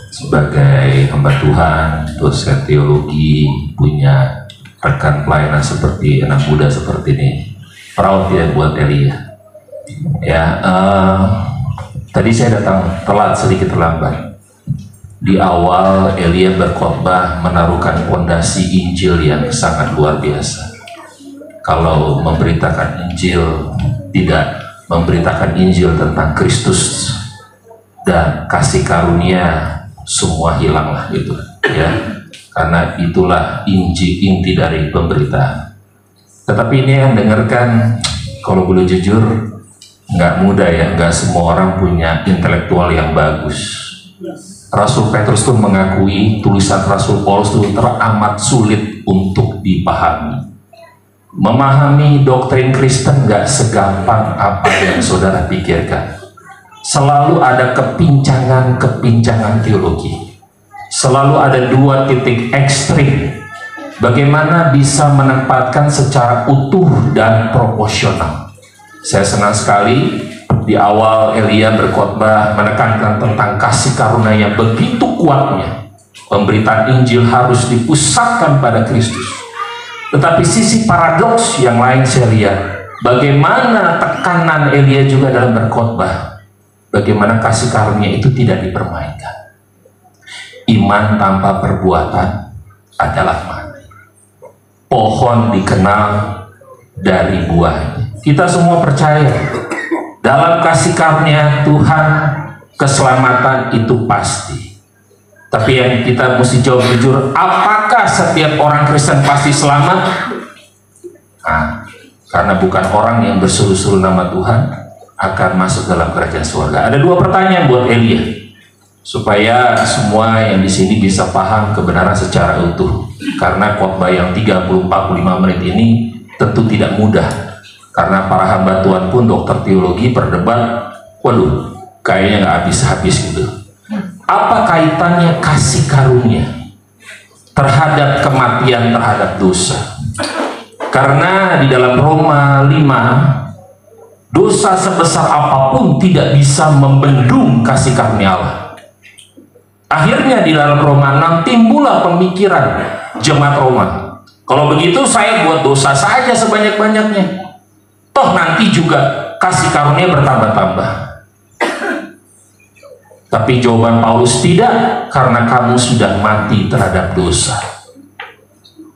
sebagai hamba Tuhan, dosen teologi, punya rekan pelayanan seperti anak muda seperti ini. Proud ya buat Elia. Ya, tadi saya datang telat, sedikit terlambat. Di awal Elia berkhotbah menaruhkan fondasi Injil yang sangat luar biasa. Kalau memberitakan Injil, tidak memberitakan Injil tentang Kristus dan kasih karunia, semua hilanglah gitu ya, karena itulah inti dari pemberitaan. Tetapi ini yang dengarkan, kalau boleh jujur, nggak mudah ya, nggak semua orang punya intelektual yang bagus. Rasul Petrus tuh mengakui tulisan Rasul Paulus itu teramat sulit untuk dipahami. Memahami doktrin Kristen nggak segampang apa yang saudara pikirkan. Selalu ada kepincangan teologi. Selalu ada dua titik ekstrim. Bagaimana bisa menempatkan secara utuh dan proporsional. Saya senang sekali di awal Elia berkhotbah menekankan tentang kasih karunia yang begitu kuatnya. Pemberitaan Injil harus dipusatkan pada Kristus. Tetapi sisi paradoks yang lain saya lihat, bagaimana tekanan Elia juga dalam berkhotbah, bagaimana kasih karunia itu tidak dipermainkan. Iman tanpa perbuatan adalah mati. Pohon dikenal dari buahnya. Kita semua percaya dalam kasih karunia Tuhan, keselamatan itu pasti. Tapi yang kita mesti jawab jujur, apakah setiap orang Kristen pasti selamat? Nah, karena bukan orang yang berseru-seru nama Tuhan akan masuk dalam kerajaan surga. Ada dua pertanyaan buat Elia, supaya semua yang di sini bisa paham kebenaran secara utuh. Karena khotbah yang 30-45 menit ini tentu tidak mudah. Karena para hamba Tuhan pun dokter teologi berdebat, waduh, kayaknya nggak habis-habis gitu. Apa kaitannya kasih karunia terhadap kematian terhadap dosa? Karena di dalam Roma 5, dosa sebesar apapun tidak bisa membendung kasih karunia Allah. Akhirnya di dalam Roma 6 timbullah pemikiran jemaat Roma, kalau begitu saya buat dosa saja sebanyak-banyaknya, toh nanti juga kasih karunia bertambah-tambah. Tapi jawaban Paulus tidak, karena kamu sudah mati terhadap dosa.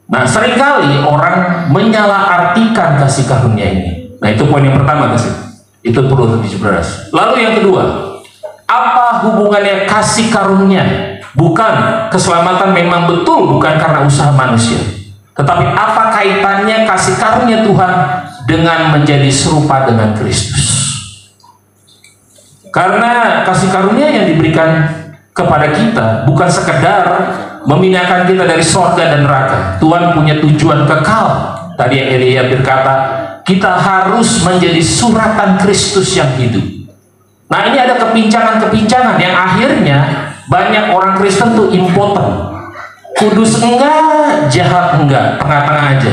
Nah, seringkali orang menyalahartikan kasih karunia ini. Nah, itu poin yang pertama, kasih. Itu perlu dijelas. Lalu yang kedua, apa hubungannya kasih karunia? Bukan keselamatan memang betul bukan karena usaha manusia. Tetapi apa kaitannya kasih karunia Tuhan dengan menjadi serupa dengan Kristus? Karena kasih karunia yang diberikan kepada kita bukan sekedar memindahkan kita dari sorga dan neraka. Tuhan punya tujuan kekal. Tadi yang Elia berkata, kita harus menjadi suratan Kristus yang hidup. Nah, ini ada kepincangan-kepincangan yang akhirnya banyak orang Kristen tuh impoten. Kudus enggak, jahat enggak, tengah-tengah aja.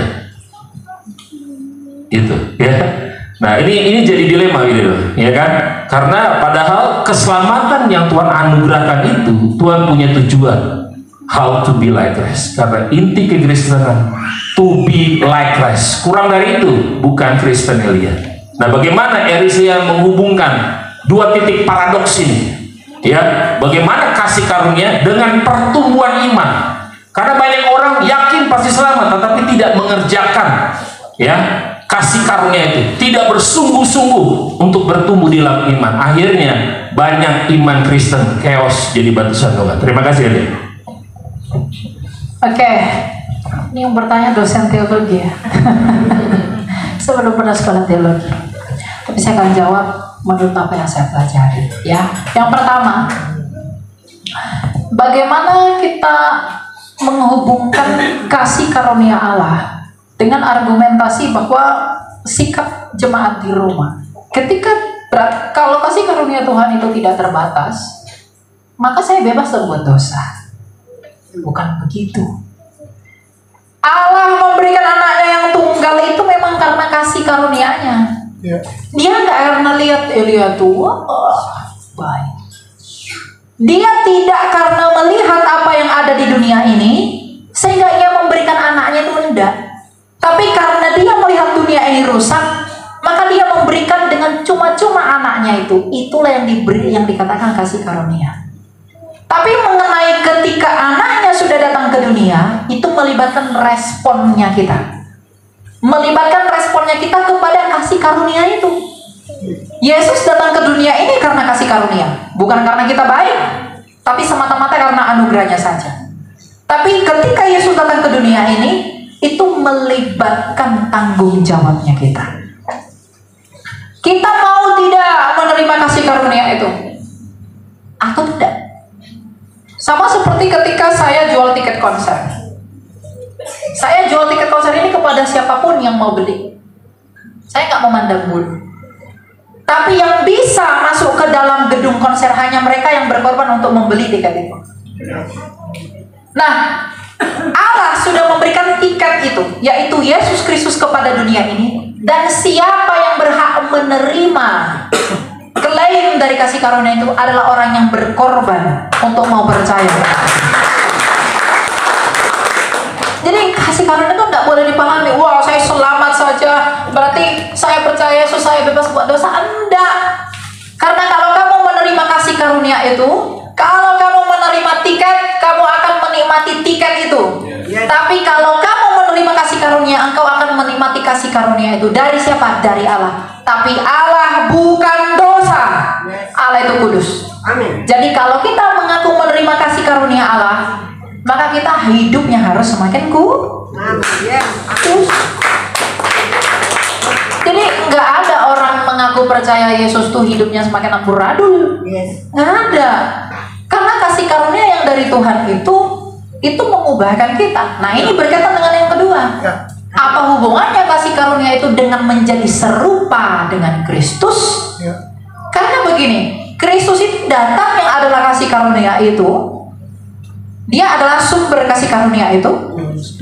Itu ya. Nah, ini jadi dilema gitu, ya kan? Karena padahal keselamatan yang Tuhan anugerahkan itu, Tuhan punya tujuan, how to be like Christ. Karena inti kekristenan, to be like Christ. Kurang dari itu, bukan Kristen Elia. Nah, bagaimana Elia menghubungkan dua titik paradoks ini? Ya, bagaimana kasih karunia dengan pertumbuhan iman? Karena banyak orang yakin pasti selamat, tetapi tidak mengerjakan, ya, kasih karunia itu, tidak bersungguh-sungguh untuk bertumbuh di dalam iman. Akhirnya banyak iman Kristen chaos, jadi batu sandungan. Terima kasih, Elia. Oke, ini yang bertanya dosen teologi ya. Saya belum pernah sekolah teologi, tapi saya akan jawab menurut apa yang saya pelajari. Ya, yang pertama, bagaimana kita menghubungkan kasih karunia Allah dengan argumentasi bahwa sikap jemaat di Roma. Kalau kasih karunia Tuhan itu tidak terbatas, maka saya bebas berbuat dosa. Bukan begitu. Allah memberikan anaknya yang tunggal itu memang karena kasih kasih karunia-Nya. Dia nggak karena lihat Elia tuh baik. Dia tidak karena melihat apa yang ada di dunia ini sehingga ia memberikan anaknya itu enggak. Tapi karena dia melihat dunia ini rusak, maka dia memberikan dengan cuma-cuma anaknya itu. Itulah yang diberi, yang dikatakan kasih karunia. Tapi mengenai ketika anaknya sudah datang ke dunia, itu melibatkan responnya kita. Melibatkan responnya kita kepada kasih karunia itu. Yesus datang ke dunia ini karena kasih karunia, bukan karena kita baik, tapi semata-mata karena anugerahnya saja. Tapi ketika Yesus datang ke dunia ini, itu melibatkan tanggung jawabnya kita. Kita mau tidak menerima kasih karunia itu, atau tidak? Sama seperti ketika saya jual tiket konser. Saya jual tiket konser ini kepada siapapun yang mau beli. Saya nggak memandang bulu. Tapi yang bisa masuk ke dalam gedung konser hanya mereka yang berkorban untuk membeli tiket itu. Nah, Allah sudah memberikan tiket itu, yaitu Yesus Kristus kepada dunia ini. Dan siapa yang berhak menerima klaim dari kasih karunia itu adalah orang yang berkorban untuk mau percaya. Jadi kasih karunia itu tidak boleh dipahami, wah saya selamat saja, berarti saya percaya Yesus, saya bebas buat dosa. Enggak. Karena kalau kamu menerima kasih karunia itu, kalau kamu menerima tiket, kamu akan menikmati tiket itu. Tapi kalau kamu menerima kasih karunia, engkau akan menikmati kasih karunia itu. Dari siapa? Dari Allah. Tapi Allah bukan dosa. Allah itu kudus. Amin. Jadi kalau kita mengaku menerima kasih karunia Allah, maka kita hidupnya harus semakin kudus. Jadi nggak ada orang mengaku percaya Yesus tuh hidupnya semakin amburadul. Nggak ada. Karena kasih karunia yang dari Tuhan itu mengubahkan kita. Nah ini berkaitan dengan yang kedua. Apa hubungannya kasih karunia itu dengan menjadi serupa dengan Kristus? Karena begini, Kristus itu datang yang adalah kasih karunia itu. Dia adalah sumber kasih karunia itu.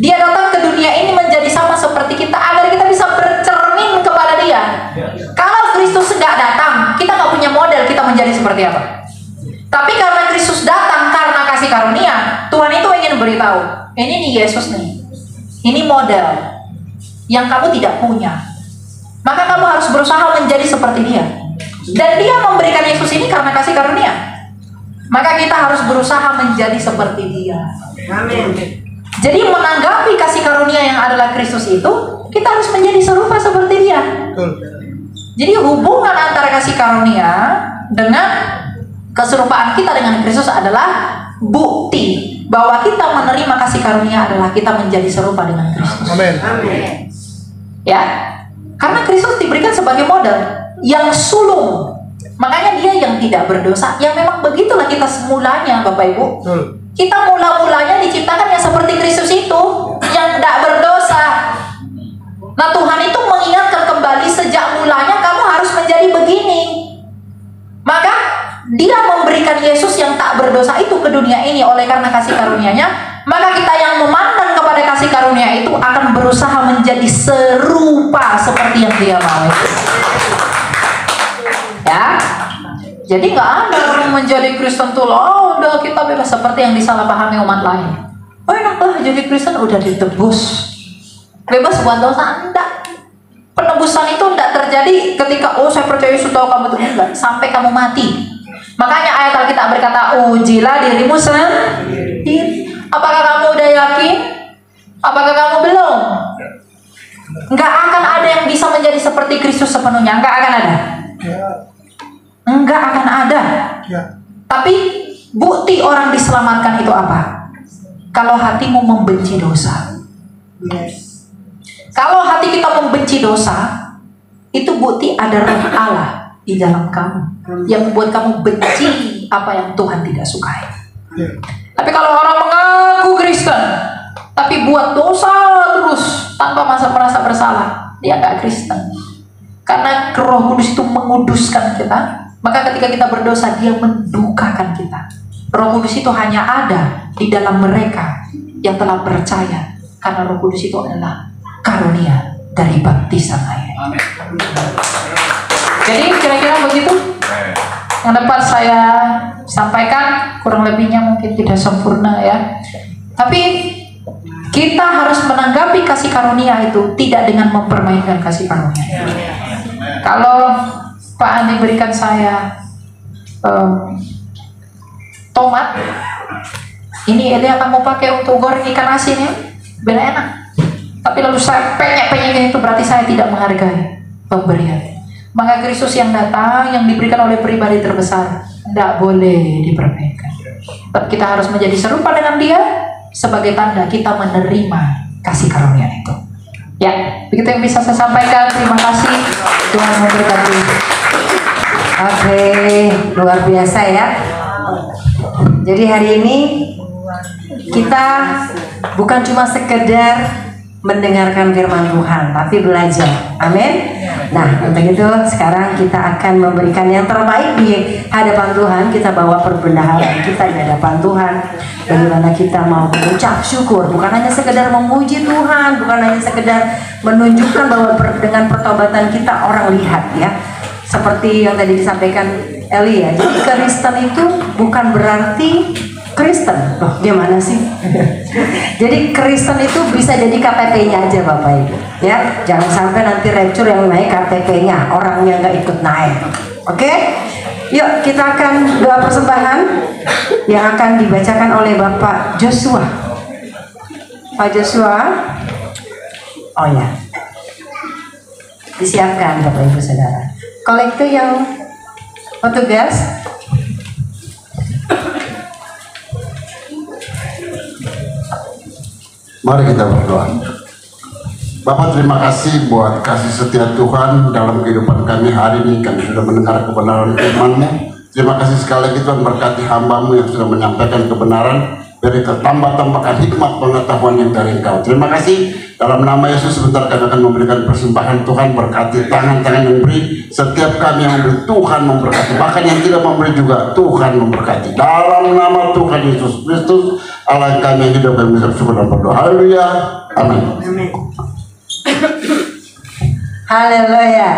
Dia datang ke dunia ini menjadi sama seperti kita agar kita bisa bercermin kepada Dia. Kalau Kristus nggak datang, kita nggak punya model kita menjadi seperti apa. Tapi karena Kristus datang karena kasih karunia, Tuhan itu ingin beritahu, ini nih Yesus nih, ini model yang kamu tidak punya. Maka kamu harus berusaha menjadi seperti Dia. Dan Dia memberikan Yesus ini karena kasih karunia. Maka kita harus berusaha menjadi seperti Dia. Amin. Jadi menanggapi kasih karunia yang adalah Kristus itu, kita harus menjadi serupa seperti Dia. Jadi hubungan antara kasih karunia dengan keserupaan kita dengan Kristus adalah bukti bahwa kita menerima kasih karunia adalah kita menjadi serupa dengan Kristus. Amin. Ya, karena Kristus diberikan sebagai model yang sulung. Makanya Dia yang tidak berdosa. Yang memang begitulah kita semulanya, Bapak Ibu. Kita mula-mulanya diciptakan yang seperti Kristus itu, yang tidak berdosa. Nah Tuhan itu mengingatkan kembali sejak mulanya kamu harus menjadi begini. Maka Dia memberikan Yesus yang tak berdosa itu ke dunia ini oleh karena kasih karunia-Nya. Maka kita yang memandang kepada kasih karunia itu akan berusaha menjadi serupa seperti yang Dia mau. Ya, jadi nggak ada orang menjadi Kristen tuh, oh udah kita bebas seperti yang disalahpahami umat lain. Oh enaklah jadi Kristen udah ditebus, bebas buat dosa. Enggak. Penebusan itu enggak terjadi ketika oh saya percaya Yesus tahu kamu itu enggak, sampai kamu mati. Makanya ayat Alkitab berkata, ujilah dirimu sendiri. Apakah kamu udah yakin? Apakah kamu belum? Enggak akan ada yang bisa menjadi seperti Kristus sepenuhnya. Enggak akan ada. Enggak akan ada. Tapi bukti orang diselamatkan itu apa? Kalau hatimu membenci dosa. Kalau hati kita membenci dosa, itu bukti ada roh Allah di dalam kamu yang membuat kamu benci apa yang Tuhan tidak sukai. Tapi kalau orang mengaku Kristen tapi buat dosa terus tanpa merasa bersalah, dia nggak Kristen. Karena Roh Kudus itu menguduskan kita. Maka ketika kita berdosa, Dia mendukakan kita. Roh Kudus itu hanya ada di dalam mereka yang telah percaya. Karena Roh Kudus itu adalah karunia dari baptisan air. Jadi kira-kira begitu yang dapat saya sampaikan, kurang lebihnya mungkin tidak sempurna ya. Tapi kita harus menanggapi kasih karunia itu tidak dengan mempermainkan kasih karunia. Kalau Pak Andi berikan saya tomat, ini Elia kamu pakai untuk goreng ikan asin ya, beda enak. Tapi lalu saya penyek-penyeknya itu berarti saya tidak menghargai pemberian. Maka Kristus yang datang, yang diberikan oleh pribadi terbesar, tidak boleh dipermainkan. Tapi kita harus menjadi serupa dengan dia sebagai tanda kita menerima kasih karunia itu. Ya, begitu yang bisa saya sampaikan. Terima kasih, Tuhan memberkati. Oke, luar biasa ya. Jadi hari ini kita bukan cuma sekedar mendengarkan firman Tuhan, tapi belajar. Amin. Nah, untuk itu sekarang kita akan memberikan yang terbaik di hadapan Tuhan. Kita bawa perbendaharaan kita di hadapan Tuhan. Bagaimana kita mau mengucap syukur, bukan hanya sekedar memuji Tuhan, bukan hanya sekedar menunjukkan bahwa dengan pertobatan kita orang lihat ya. Seperti yang tadi disampaikan Eli ya. Jadi Kristen itu bukan berarti Kristen. Loh, gimana sih? Jadi Kristen itu bisa jadi KTP-nya aja Bapak Ibu. Ya, jangan sampai nanti rapture yang naik KTP-nya, orangnya nggak ikut naik. Oke? Yuk kita akan doa persembahan yang akan dibacakan oleh Bapak Joshua. Pak Joshua. Oh ya. Disiapkan Bapak Ibu Saudara. Kolektor yang petugas. Mari kita berdoa. Bapak, terima kasih buat kasih setia Tuhan dalam kehidupan kami hari ini. Kami sudah mendengar kebenaran firman-Mu. Terima kasih sekali lagi Tuhan, berkati hamba-Mu yang sudah menyampaikan kebenaran. Beri tambahkan hikmat pengetahuan yang dari Engkau. Terima kasih. Dalam nama Yesus sebentar kami akan memberikan persembahan. Tuhan berkati tangan-tangan yang beri. Setiap kami yang memberi, Tuhan memberkati. Bahkan yang tidak memberi juga Tuhan memberkati. Dalam nama Tuhan Yesus Kristus, Allah yang kami hidup dan bisa bersyukur dan berdoa. Haleluya. Amin. Amin. Haleluya.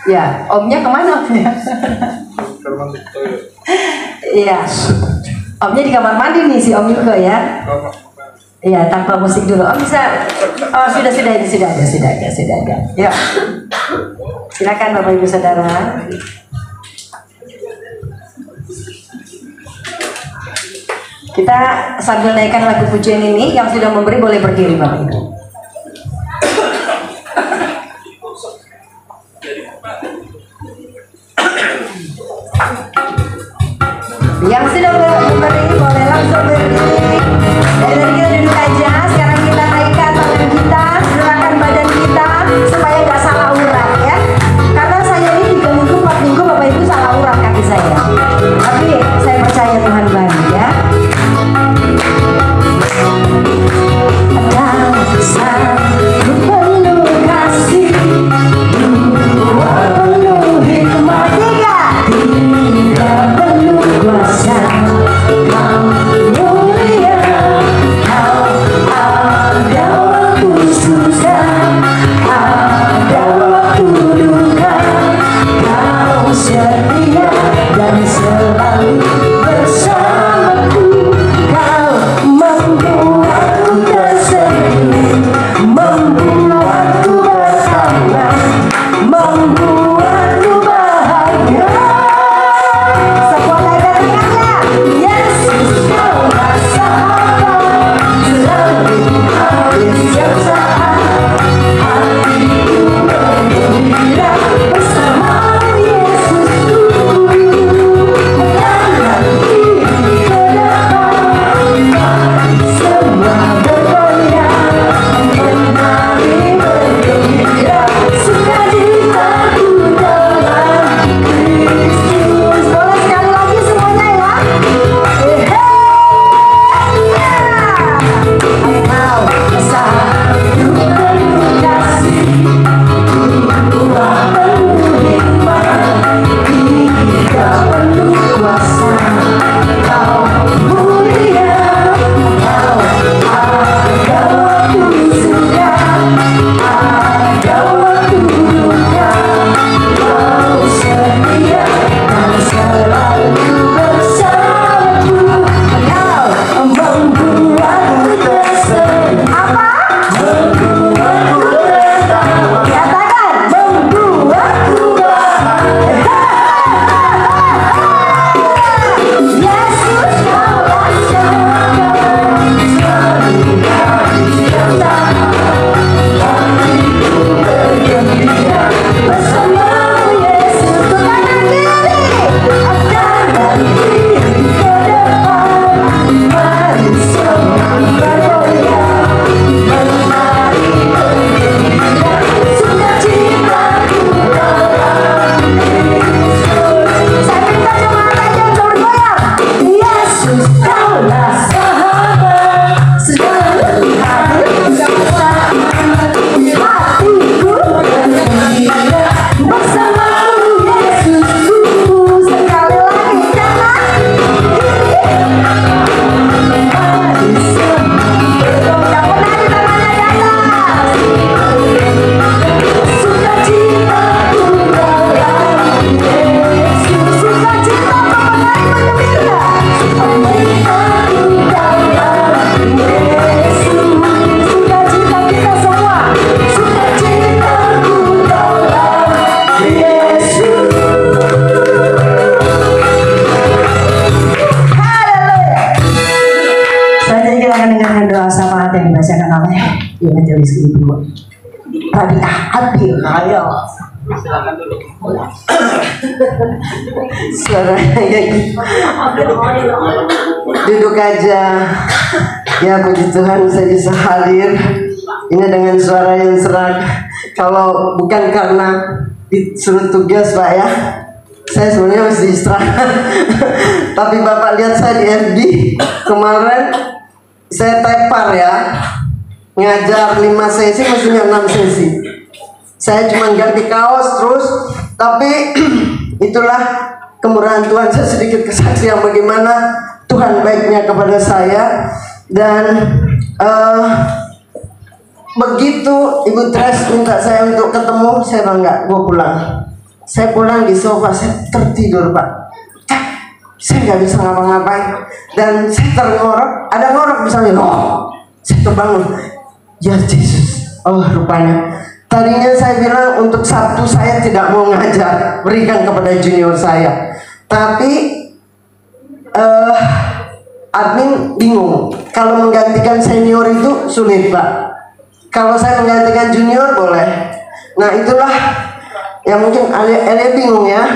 Ya, omnya kemana omnya? Iya. Omnya di kamar mandi nih si om juga ya. Iya, tanpa musik dulu. Om bisa. Oh, sudah ada. Ya. Silakan Bapak Ibu Saudara. Kita sambil naikkan lagu pujian ini, yang sudah memberi boleh berdiri Bapak Ibu. Yang sudah memberi boleh langsung berdiri. Dari kita duduk aja. Sekarang kita naikkan tangan kita, gerakan badan kita supaya nggak salah urat ya. Karena saya ini 3 minggu, 4 minggu Bapak Ibu salah urat kaki saya. Tapi saya percaya Tuhan baik ya. Penuh kasih, penuh hikmat, tiga penuh kuasa. Evangelis Ibu Rabi Hati Kaya. Suaranya duduk aja. Ya puji Tuhan saya bisa hadir ini dengan suara yang serak. Kalau bukan karena disuruh tugas Pak ya, saya sebenarnya masih istirahat. Tapi Bapak lihat saya di FB kemarin, saya tepar ya, ngajar 5 sesi mestinya 6 sesi. Saya cuma ganti kaos terus, tapi itulah kemurahan Tuhan. Saya sedikit kesaksian bagaimana Tuhan baiknya kepada saya. Dan begitu Ibu Tres minta saya untuk ketemu, saya bangga, gue pulang. Saya pulang di sofa, saya tertidur Pak. Saya nggak bisa ngapa-ngapain. Dan saya terngorok, ada ngorok misalnya, saya terbangun. Ya Yesus, oh rupanya. Tadinya saya bilang untuk Sabtu saya tidak mau ngajar, berikan kepada junior saya. Tapi admin bingung. Kalau menggantikan senior itu sulit Pak. Kalau saya menggantikan junior boleh. Nah itulah yang mungkin Elia bingung ya.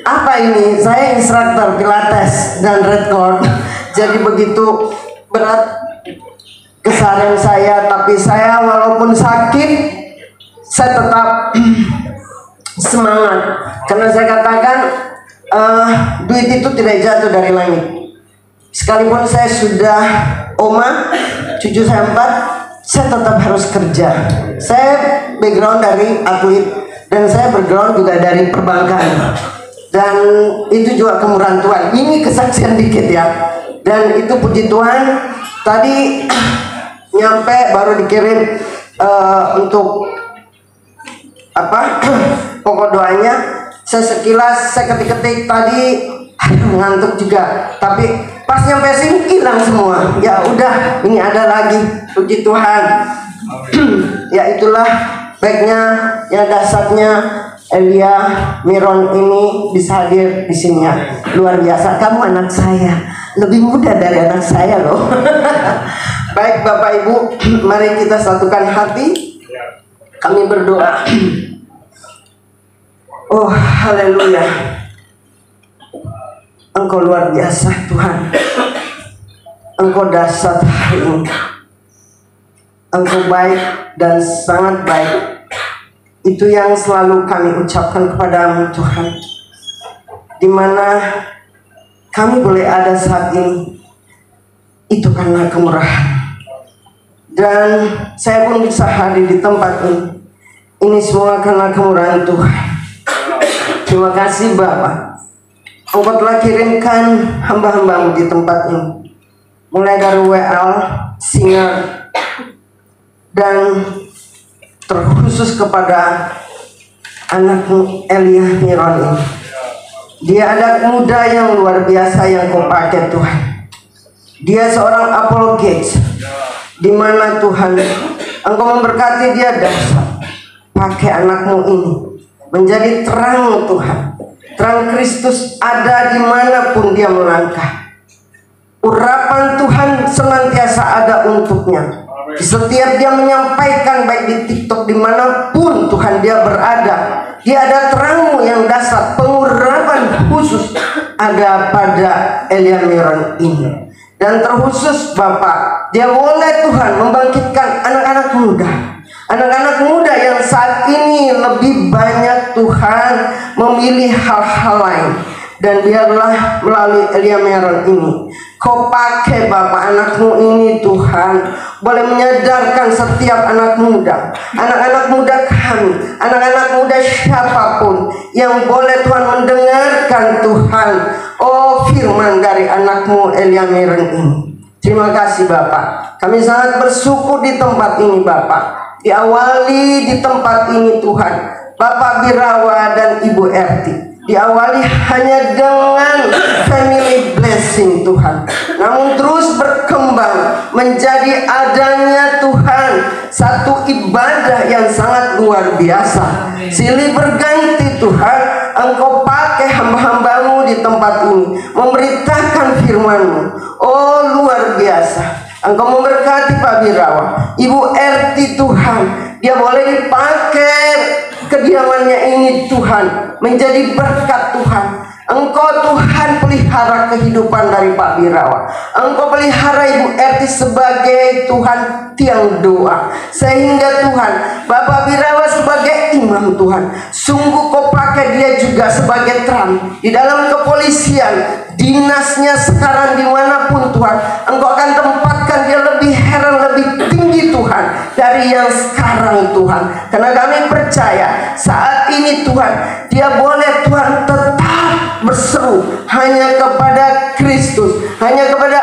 Apa ini? Saya instruktur Pilates dan Redcord. Jadi begitu berat keseharian saya. Tapi saya walaupun sakit, saya tetap semangat. Karena saya katakan duit itu tidak jatuh dari langit. Sekalipun saya sudah oma, cucu saya 4, saya tetap harus kerja. Saya background dari atlet dan saya background juga dari perbankan. Dan itu juga kemurahan Tuhan. Ini kesaksian dikit ya. Dan itu puji Tuhan. Tadi nyampe baru dikirim untuk pokok doanya. Saya sekilas, saya ketik-ketik tadi, ngantuk juga. Tapi pas nyampe sini hilang semua. Ya udah, ini ada lagi. Puji Tuhan. Ya itulah baiknya, yang dasarnya Elia Miron ini bisa hadir di sini ya. Luar biasa. Kamu anak saya, lebih muda dari anak saya loh. Baik Bapak Ibu, mari kita satukan hati. Kami berdoa. Oh haleluya. Engkau luar biasa Tuhan. Engkau dahsyat hari ini. Engkau baik dan sangat baik. Itu yang selalu kami ucapkan kepadamu Tuhan. Dimana kami boleh ada saat ini, itu karena kemurahan. Dan saya pun bisa hadir di tempat ini. Ini semua karena kemurahan Tuhan. Terima kasih Bapak. Engkau telah kirimkan hamba-hambamu di tempat ini. Mulai dari WL, singer, dan terkhusus kepada anakmu Elia Miron ini. Dia anak muda yang luar biasa yang kau pakai Tuhan. Dia seorang apologet, di mana Tuhan Engkau memberkati dia dahsyat. Pakai anakmu ini menjadi terang Tuhan. Terang Kristus ada dimanapun dia melangkah. Urapan Tuhan senantiasa ada untuknya. Di setiap dia menyampaikan, baik di TikTok dimanapun Tuhan dia berada, dia ada terangmu yang dasar. Pengurapan khusus ada pada Elia Miron ini. Dan terkhusus Bapak, dia boleh Tuhan membangkitkan anak-anak muda. Anak-anak muda yang saat ini lebih banyak Tuhan memilih hal-hal lain. Dan biarlah melalui Elia Miron ini Kau pakai Bapak anakmu ini Tuhan, boleh menyadarkan setiap anak muda, anak-anak muda kami, anak-anak muda siapapun yang boleh Tuhan mendengarkan Tuhan, oh firman dari anakmu Elia Miron ini. Terima kasih Bapak, kami sangat bersyukur di tempat ini Bapak. Diawali di tempat ini Tuhan, Bapak Birawa dan Ibu Erti. Diawali hanya dengan family blessing Tuhan, namun terus berkembang menjadi adanya Tuhan satu ibadah yang sangat luar biasa. Silih berganti Tuhan, Engkau pakai hamba-hambamu di tempat ini memberitakan firman-Mu. Oh luar biasa, Engkau memberkati Pak Birawa, Ibu RT Tuhan, dia boleh dipakai kediamannya ini Tuhan, menjadi berkat Tuhan. Engkau Tuhan pelihara kehidupan dari Pak Birawa. Engkau pelihara Ibu RT sebagai Tuhan tiang doa, sehingga Tuhan Bapak Birawa sebagai imam Tuhan, sungguh Kau pakai dia juga sebagai terang di dalam kepolisian, dinasnya sekarang dimanapun Tuhan. Engkau akan tempatkan dia lebih heran, lebih tinggi Tuhan dari yang sekarang Tuhan. Karena kami percaya saat ini Tuhan, dia boleh Tuhan tetap berseru hanya kepada Kristus, hanya kepada